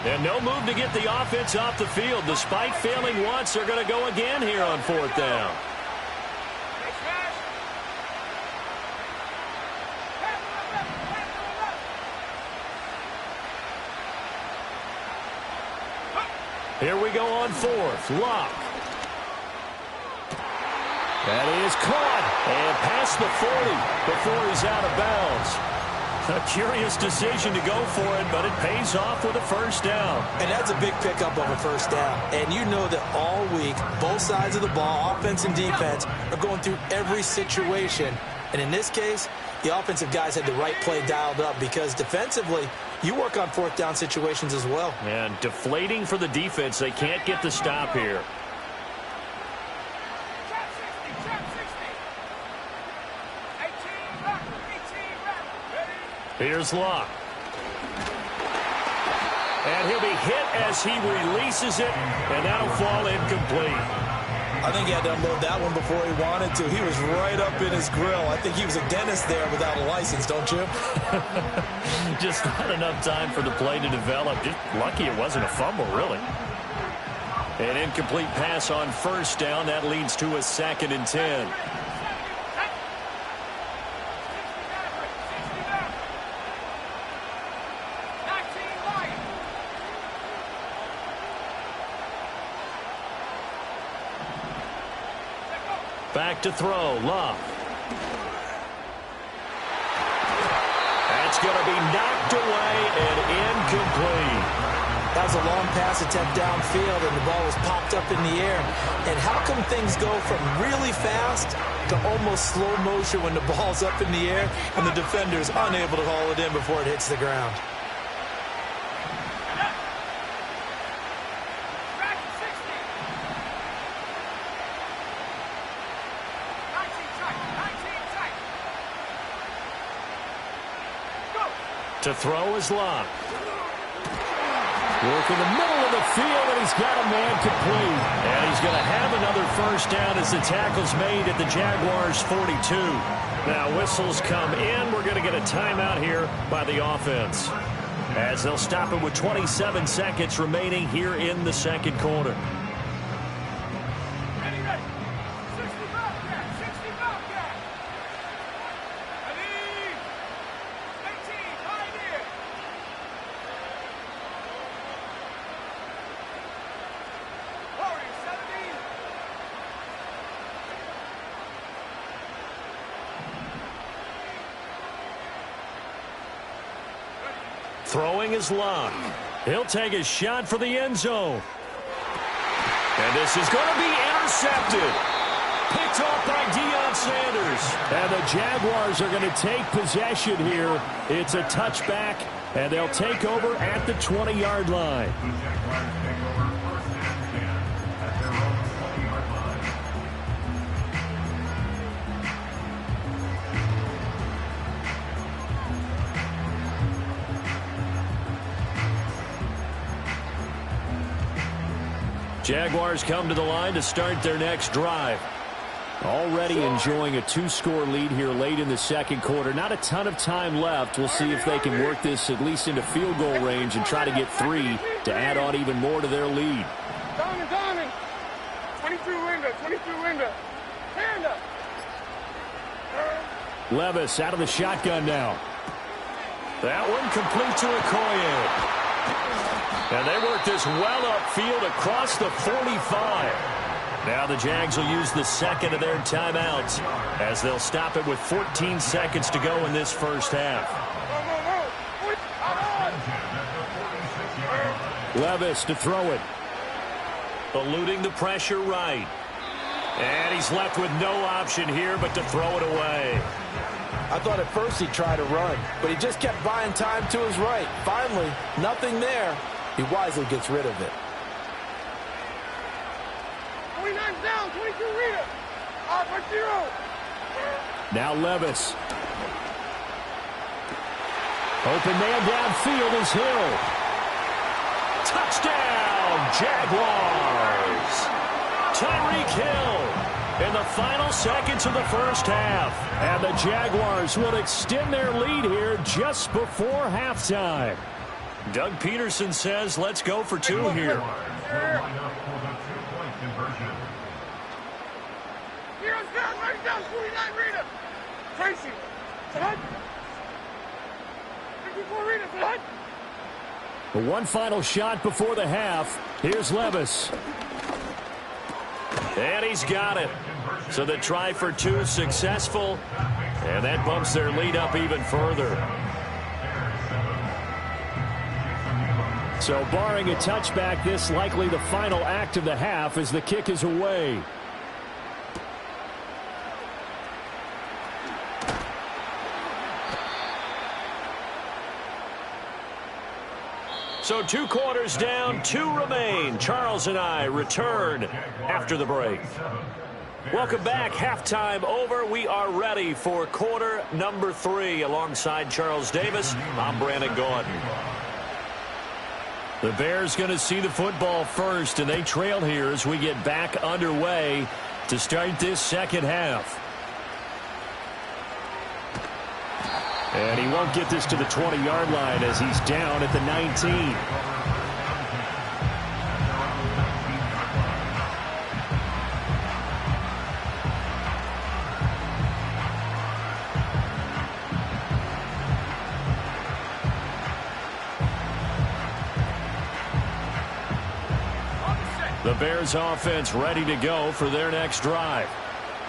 Speaker 1: And no move to get the offense off the field. Despite failing once, they're going to go again here on fourth down. Here we go on fourth. Locke. That is caught and past the 40 before he's out of bounds. A curious decision to go for it, but it pays off with a first down.
Speaker 2: And that's a big pickup of a first down. And you know that all week, both sides of the ball, offense and defense, are going through every situation. And in this case, the offensive guys had the right play dialed up because defensively, you work on fourth down situations as well.
Speaker 1: And deflating for the defense. They can't get the stop here. Here's Locke. And he'll be hit as he releases it, and that'll fall incomplete.
Speaker 2: I think he had to unload that one before he wanted to. He was right up in his grill. I think he was a dentist there without a license, don't you?
Speaker 1: Just not enough time for the play to develop. Just lucky it wasn't a fumble, really. An incomplete pass on first down. That leads to a 2nd and 10. Back to throw, Locke. That's going to be knocked away and incomplete.
Speaker 2: That was a long pass attempt downfield, and the ball was popped up in the air. And how come things go from really fast to almost slow motion when the ball's up in the air and the defender's unable to haul it in before it hits the ground?
Speaker 1: To throw is Locke. Work in the middle of the field, and he's got a man complete. And he's going to have another first down as the tackle's made at the Jaguars' 42. Now whistles come in. We're going to get a timeout here by the offense, as they'll stop it with 27 seconds remaining here in the second quarter. Throwing is Locke. He'll take a shot for the end zone. And this is going to be Intercepted. Picked off by Deion Sanders. And the Jaguars are going to take possession here. It's a touchback, and they'll take over at the 20-yard line. Jaguars come to the line to start their next drive. Already enjoying a 2-score lead here late in the second quarter. Not a ton of time left. We'll see if they can work this at least into field goal range and try to get 3 to add on even more to their lead.
Speaker 3: Diamond. 22 window. Hand up.
Speaker 1: Levis out of the shotgun now. That one complete to Okoye. And they work this well upfield across the 45. Now the Jags will use the second of their timeouts as they'll stop it with 14 seconds to go in this first half. Levis to throw it. Eluding the pressure right. And he's left with no option here but to throw it away.
Speaker 4: I thought at first he'd try to run, but he just kept buying time to his right. Finally, nothing there. He wisely gets rid of it.
Speaker 3: 29 down, 22 reader. Zero.
Speaker 1: Now Levis. Open man downfield is Hill. Touchdown, Jaguars. Tyreek Hill in the final seconds of the first half. And the Jaguars will extend their lead here just before halftime. Doug Peterson says, let's go for 2 here.
Speaker 3: Heroes down, right down, 49 reader. Tracy. Sahad. 54 reader, Sahad.
Speaker 1: One final shot before the half. Here's Levis. And he's got it. So the try for 2 is successful. And that bumps their lead up even further. So barring a touchback, this likely the final act of the half as the kick is away. So 2 quarters down, 2 remain. Charles and I return after the break. Welcome back. Halftime over. We are ready for quarter number 3. Alongside Charles Davis, I'm Brandon Gordon. The Bears going to see the football first, and they trail here as we get back underway to start this second half. And he won't get this to the 20-yard line as he's down at the 19. The Bears offense ready to go for their next drive.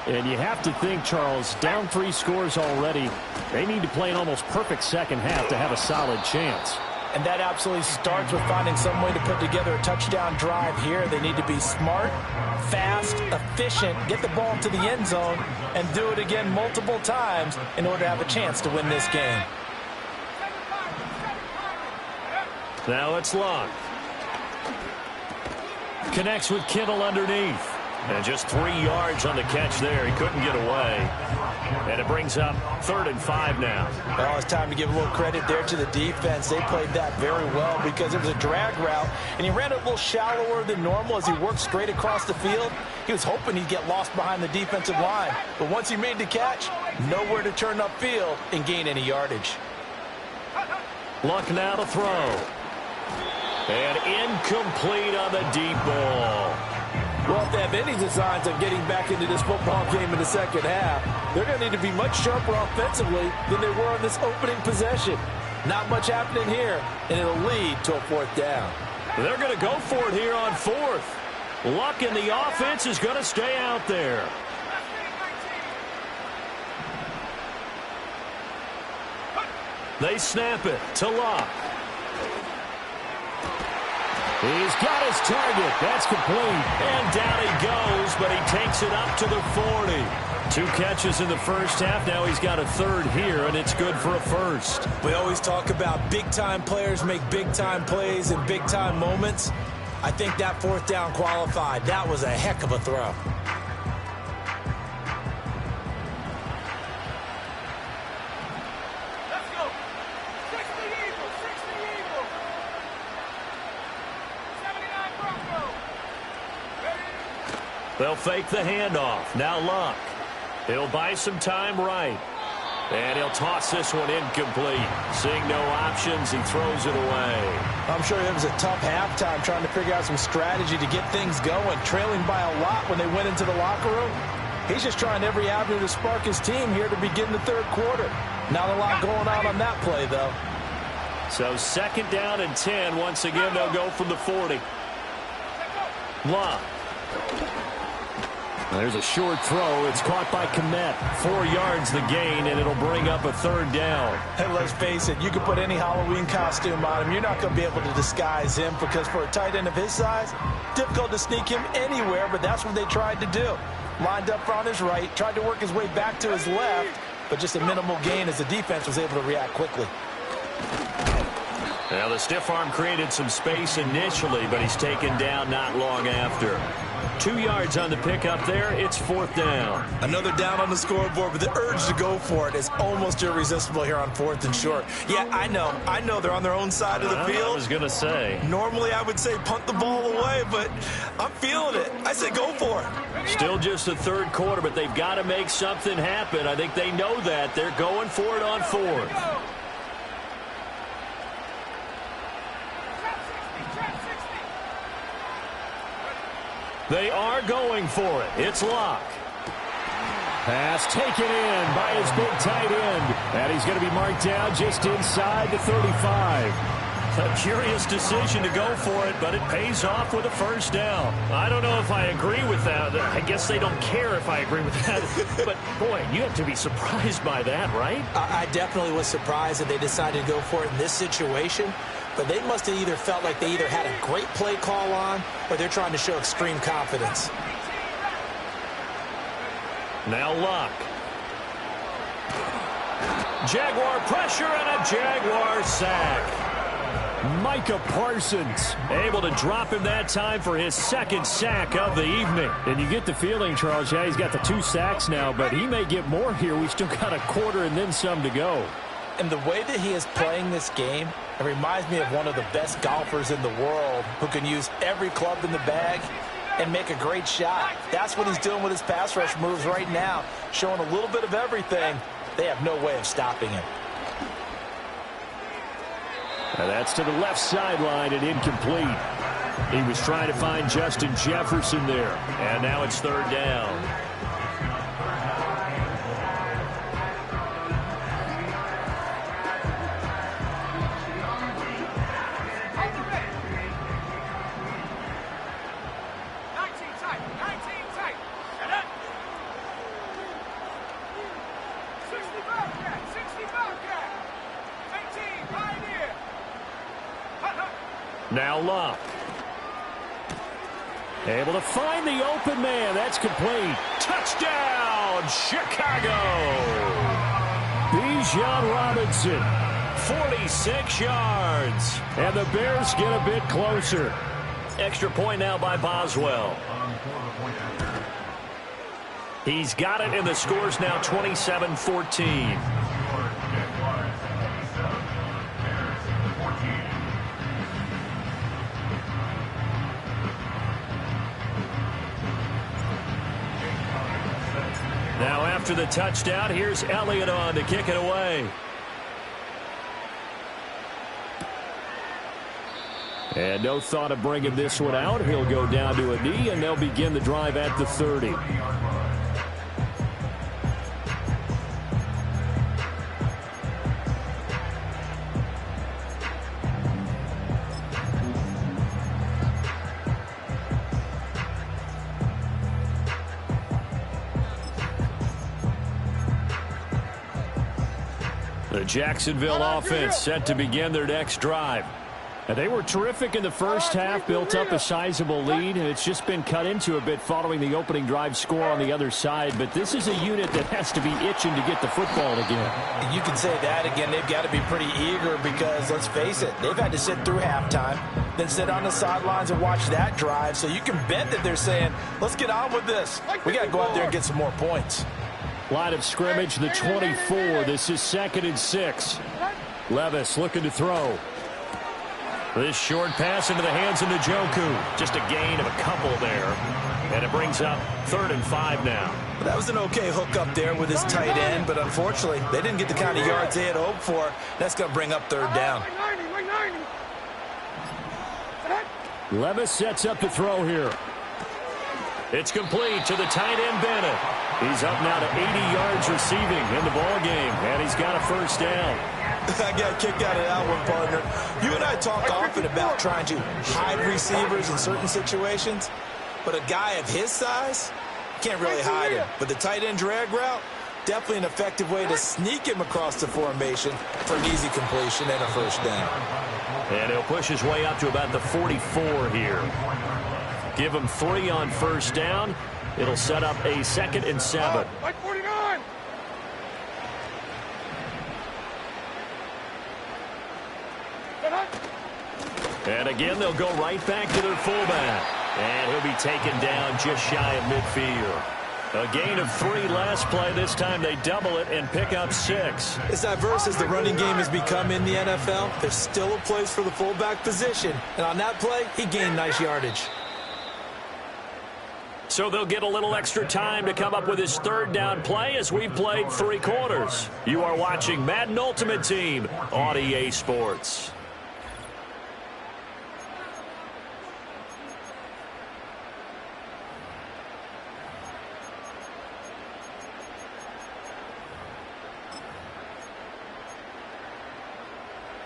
Speaker 1: And you have to think, Charles, down 3 scores already. They need to play an almost perfect second half to have a solid chance.
Speaker 4: And that absolutely starts with finding some way to put together a touchdown drive here. They need to be smart, fast, efficient, get the ball into the end zone, and do it again multiple times in order to have a chance to win this game.
Speaker 1: Now it's Locke. Connects with Kittle underneath. And just 3 yards on the catch there. He couldn't get away. And it brings up 3rd and 5 now.
Speaker 4: Well, it's time to give a little credit there to the defense. They played that very well because it was a drag route, and he ran it a little shallower than normal as he worked straight across the field. He was hoping he'd get lost behind the defensive line. But once he made the catch, nowhere to turn upfield and gain any yardage.
Speaker 1: Luck now to throw. And incomplete on the deep ball.
Speaker 4: Well, if they have any designs of getting back into this football game in the second half, they're going to need to be much sharper offensively than they were on this opening possession. Not much happening here, and it'll lead to a 4th down.
Speaker 1: They're going to go for it here on 4th. Luck in the offense is going to stay out there. They snap it to Luck. He's got his target. That's complete. And down he goes but he takes it up to the 40. 2 catches in the first half. Now he's got a third here, and it's good for a first.
Speaker 2: We always talk about big-time players make big-time plays in big-time moments. I think that 4th down qualified. That was a heck of a throw.
Speaker 3: Let's go. 60 Eagles, 60 Eagles. 79 Broncos. Ready?
Speaker 1: They'll fake the handoff. Now Luck. He'll buy some time right. And he'll toss this one incomplete. Seeing no options, he throws it away.
Speaker 2: I'm sure it was a tough halftime trying to figure out some strategy to get things going, trailing by a lot when they went into the locker room. He's just trying every avenue to spark his team here to begin the 3rd quarter. Not a lot going on that play, though.
Speaker 1: So 2nd down and 10. Once again, they'll go from the 40. Luck. There's a short throw. It's caught by Kmet. 4 yards the gain, and it'll bring up a 3rd down.
Speaker 2: And let's face it, you can put any Halloween costume on him. You're not going to be able to disguise him because for a tight end of his size, difficult to sneak him anywhere, but that's what they tried to do. Lined up on his right, tried to work his way back to his left, but just a minimal gain as the defense was able to react quickly.
Speaker 1: Now the stiff arm created some space initially, but he's taken down not long after. 2 yards on the pickup there. It's 4th down.
Speaker 2: Another down on the scoreboard, but the urge to go for it is almost irresistible here on 4th and short. Yeah, I know they're on their own side of the field.
Speaker 1: I was going to say.
Speaker 2: Normally I would say punt the ball away, but I'm feeling it. I said go for it.
Speaker 1: Still just the 3rd quarter, but they've got to make something happen. I think they know that. They're going for it on 4th. They are going for it. It's Luck. Pass taken in by his big tight end. And he's going to be marked down just inside the 35. A curious decision to go for it, but it pays off with a 1st down. I don't know if I agree with that. I guess they don't care if I agree with that. But, boy, you have to be surprised by that, right?
Speaker 2: I definitely was surprised that they decided to go for it in this situation. But they must have either felt like they either had a great play call on or they're trying to show extreme confidence.
Speaker 1: Now Luck. Jaguar pressure and a Jaguar sack. Micah Parsons able to drop him that time for his 2nd sack of the evening. And you get the feeling, Charles, yeah, he's got the 2 sacks now, but he may get more here. We still got a quarter and then some to go.
Speaker 2: And the way that he is playing this game, it reminds me of one of the best golfers in the world who can use every club in the bag and make a great shot. That's what he's doing with his pass rush moves right now, showing a little bit of everything. They have no way of stopping him.
Speaker 1: And that's to the left sideline and incomplete. He was trying to find Justin Jefferson there, and now it's 3rd down. Now Luck. Able to find the open man. That's complete. Touchdown, Chicago. Bijan Robinson, 46 yards. And the Bears get a bit closer. Extra point now by Boswell. He's got it, and the score's now 27-14. Now after the touchdown, here's Elliott on to kick it away. And no thought of bringing this one out. He'll go down to a knee, and they'll begin the drive at the 30. The Jacksonville offense set to begin their next drive. And they were terrific in the first half, built up a sizable lead, and it's just been cut into a bit following the opening drive score on the other side. But this is a unit that has to be itching to get the football again.
Speaker 2: You can say that again. They've got to be pretty eager because, let's face it, they've had to sit through halftime, then sit on the sidelines and watch that drive. So you can bet that they're saying, let's get on with this. We got to go out there and get some more points.
Speaker 1: Line of scrimmage, the 24. This is 2nd and 6. Levis looking to throw. This short pass into the hands of Njoku. Just a gain of a couple there. And it brings up 3rd and 5 now.
Speaker 2: That was an okay hook up there with his tight end, but unfortunately, they didn't get the kind of yards they had hoped for. That's going to bring up 3rd down.
Speaker 1: Levis sets up to throw here. It's complete to the tight end, Bennett. He's up now to 80 yards receiving in the ball game, and he's got a 1st down.
Speaker 2: I got kicked out of that one, partner. You and I talk often about trying to hide receivers in certain situations, but a guy of his size, can't really hide him. But the tight end drag route, definitely an effective way to sneak him across the formation for an easy completion and a 1st down.
Speaker 1: And he'll push his way up to about the 44 here. Give him 3 on 1st down. It'll set up a 2nd and 7.
Speaker 3: Like 49.
Speaker 1: And again, they'll go right back to their fullback. And he'll be taken down just shy of midfield. A gain of 3 last play. This time they double it and pick up 6.
Speaker 2: As diverse as the running game has become in the NFL, there's still a place for the fullback position. And on that play, he gained nice yardage.
Speaker 1: So they'll get a little extra time to come up with his 3rd down play as we've played 3 quarters. You are watching Madden Ultimate Team on EA Sports.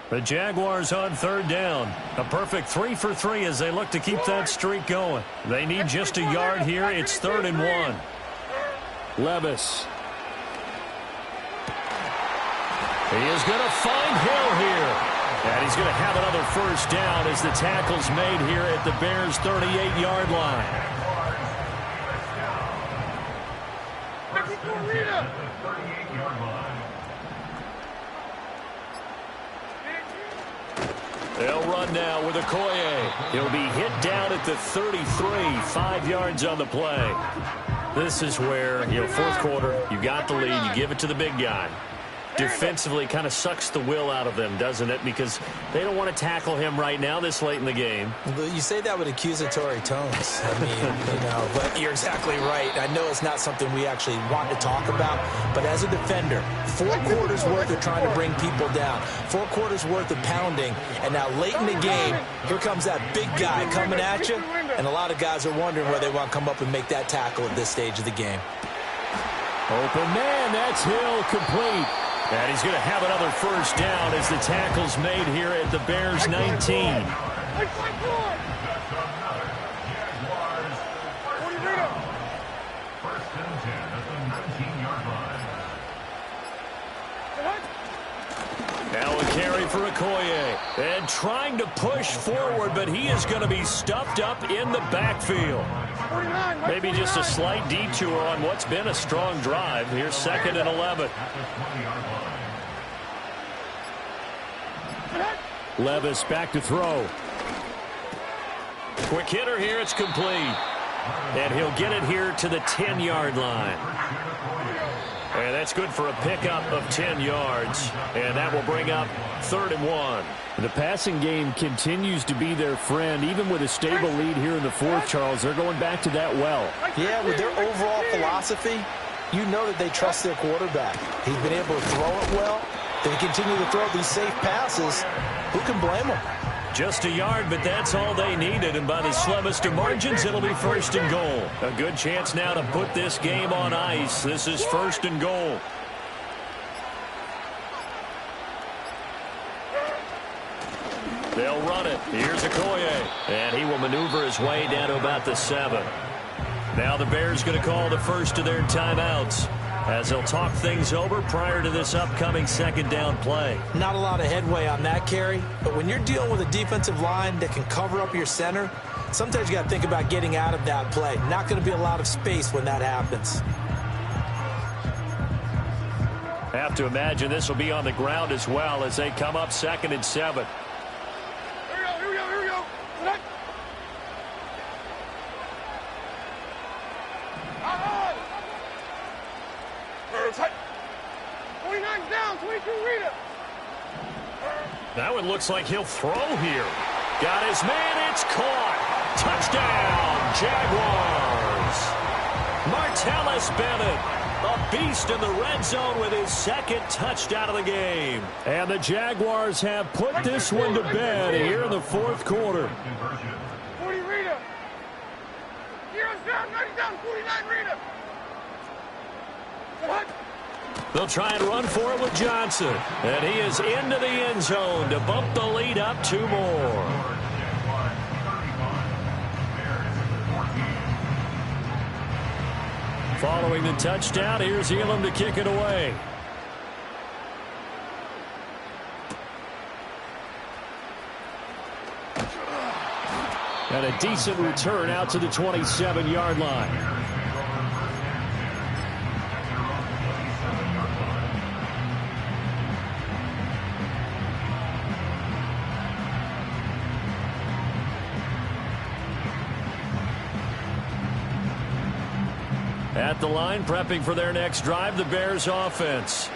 Speaker 1: The Jaguars on 3rd down. A perfect 3 for 3 as they look to keep that streak going. They need just a yard here. It's 3rd and 1. Levis. He is going to find Hill here. And he's going to have another 1st down as the tackle's made here at the Bears' 38-yard line. They'll run now with Okoye. He'll be hit down at the 33, 5 yards on the play. This is where, 4th quarter, you got the lead, you give it to the big guy. Defensively kind of sucks the will out of them, doesn't it? Because they don't want to tackle him right now this late in the game.
Speaker 2: You say that with accusatory tones. I mean, but you're exactly right. I know it's not something we actually want to talk about, but as a defender, 4 quarters worth of trying to bring people down, 4 quarters worth of pounding, and now late in the game, here comes that big guy coming at you, and a lot of guys are wondering whether they want to come up and make that tackle at this stage of the game.
Speaker 1: Open man, that's Hill, complete. And he's going to have another 1st down as the tackle's made here at the Bears' 19. Now a carry for Okoye. And trying to push forward, but he is going to be stuffed up in the backfield. Maybe just a slight detour on what's been a strong drive. Here's 2nd and 11. Levis back to throw. Quick hitter here. It's complete. And he'll get it here to the 10-yard line. And that's good for a pickup of 10 yards. And that will bring up 3rd and 1. The passing game continues to be their friend. Even with a stable lead here in the 4th, Charles, they're going back to that well.
Speaker 2: Yeah, with their overall philosophy, you know that they trust their quarterback. He's been able to throw it well. They continue to throw these safe passes. Who can blame them?
Speaker 1: Just a yard, but that's all they needed. And by the slimmest of margins, it'll be 1st and goal. A good chance now to put this game on ice. This is 1st and goal. They'll run it. Here's Okoye. And he will maneuver his way down to about the 7. Now the Bears going to call the first of their timeouts. as they'll talk things over prior to this upcoming second down play.
Speaker 2: Not a lot of headway on that carry, but when you're dealing with a defensive line that can cover up your center, sometimes you got to think about getting out of that play. Not going to be a lot of space when that happens.
Speaker 1: Have to imagine this will be on the ground as well as they come up 2nd and 7.
Speaker 3: Here we go. What? Tight. 29's down, 22 Rita.
Speaker 1: That one looks like he'll throw here. Got his man, it's caught. Touchdown, Jaguars. Martellus Bennett, a beast in the red zone with his 2nd touchdown of the game. And the Jaguars have put this one to bed here in the 4th quarter.
Speaker 3: 40 Rita. Heroes down, 90 down, 49 Rita. What?
Speaker 1: They'll try and run for it with Johnson. And he is into the end zone to bump the lead up 2 more. Following the touchdown, here's Elam to kick it away. And a decent return out to the 27-yard line. At the line, prepping for their next drive, the Bears offense.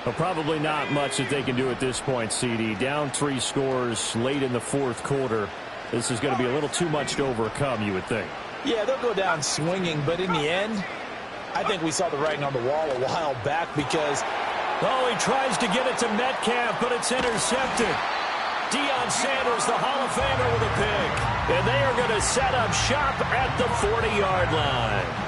Speaker 1: Well, probably not much that they can do at this point, CD. Down 3 scores late in the 4th quarter. This is going to be a little too much to overcome, you would think.
Speaker 2: Yeah, they'll go down swinging, but in the end, I think we saw the writing on the wall a while back because...
Speaker 1: Oh, he tries to get it to Metcalf, but it's intercepted. Deion Sanders, the Hall of Famer, with a pick. And they are going to set up shop at the 40-yard line.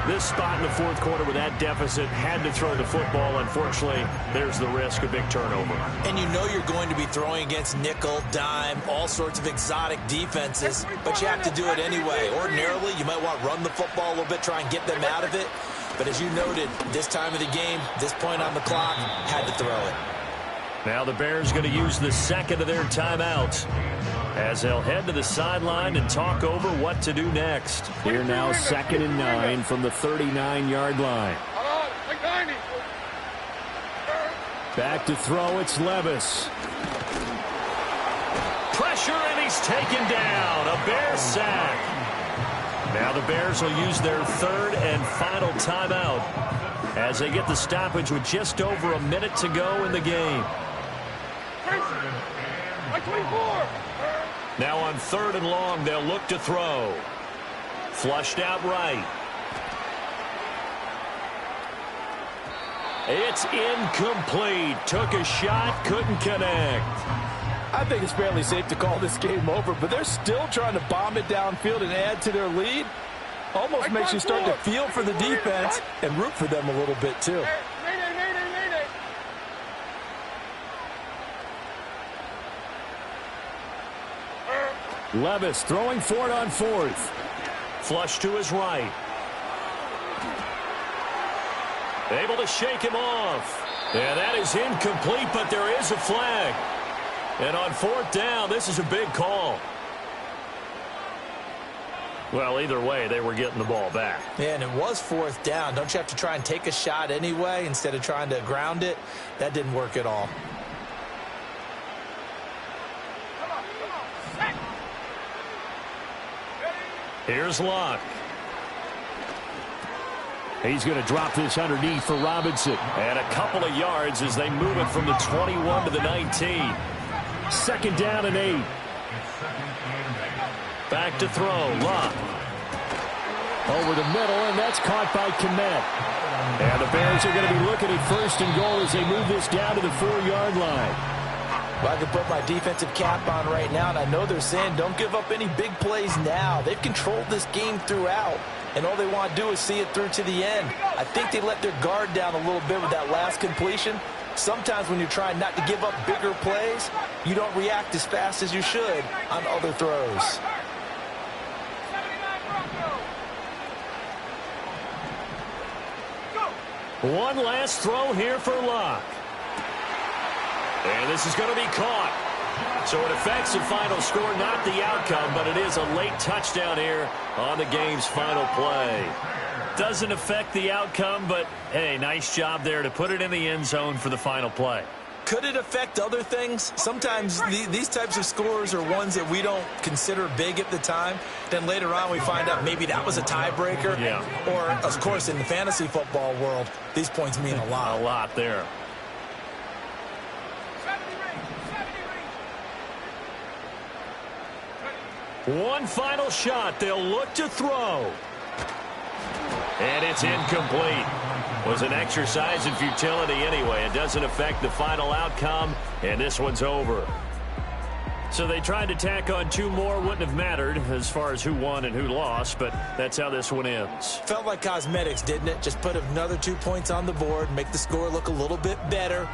Speaker 1: This spot in the 4th quarter with that deficit had to throw the football. Unfortunately, there's the risk of big turnover.
Speaker 2: And you know you're going to be throwing against nickel, dime, all sorts of exotic defenses, but you have to do it anyway. Ordinarily, you might want to run the football a little bit, try and get them out of it. But as you noted, this time of the game, this point on the clock, had to throw it.
Speaker 1: Now the Bears going to use the 2nd of their timeouts as they'll head to the sideline and talk over what to do next. Here now 2nd and 9 from the 39-yard line. Back to throw, it's Levis. Pressure, and he's taken down. A Bear sack. Now the Bears will use their 3rd and final timeout as they get the stoppage with just over a minute to go in the game. Now on 3rd and long, they'll look to throw. Flushed out right. It's incomplete. Took a shot, couldn't connect.
Speaker 4: I think it's fairly safe to call this game over, but they're still trying to bomb it downfield and add to their lead. Almost makes you start to feel for the defense and root for them a little bit, too.
Speaker 1: Levis throwing for it on 4th. Flush to his right. Able to shake him off. And that is incomplete, but there is a flag. And on 4th down, this is a big call. Well, either way, they were getting the ball back.
Speaker 2: Yeah, and it was 4th down. Don't you have to try and take a shot anyway instead of trying to ground it? That didn't work at all.
Speaker 1: Here's Luck. He's going to drop this underneath for Robinson. And a couple of yards as they move it from the 21 to the 19. 2nd down and 8. Back to throw. Luck. Over the middle, and that's caught by Kmet. And the Bears are going to be looking at 1st and goal as they move this down to the 4-yard line.
Speaker 2: Well, I can put my defensive cap on right now, and I know they're saying don't give up any big plays now. They've controlled this game throughout, and all they want to do is see it through to the end. I think they let their guard down a little bit with that last completion. Sometimes when you're trying not to give up bigger plays, you don't react as fast as you should on other throws.
Speaker 1: One last throw here for Locke. And this is going to be caught. So it affects the final score, not the outcome, but it is a late touchdown here on the game's final play. Doesn't affect the outcome, but, hey, nice job there to put it in the end zone for the final play.
Speaker 2: Could it affect other things? Sometimes these types of scores are ones that we don't consider big at the time. Then later on we find out maybe that was a tiebreaker.
Speaker 1: Yeah.
Speaker 2: Or, of course, in the fantasy football world, these points mean a lot.
Speaker 1: A lot there. One final shot. They'll look to throw. And it's incomplete. Was an exercise in futility anyway. It doesn't affect the final outcome, and this one's over. So they tried to tack on two more. Wouldn't have mattered as far as who won and who lost, but that's how this one ends.
Speaker 2: Felt like cosmetics, didn't it? Just put another 2 points on the board, make the score look a little bit better.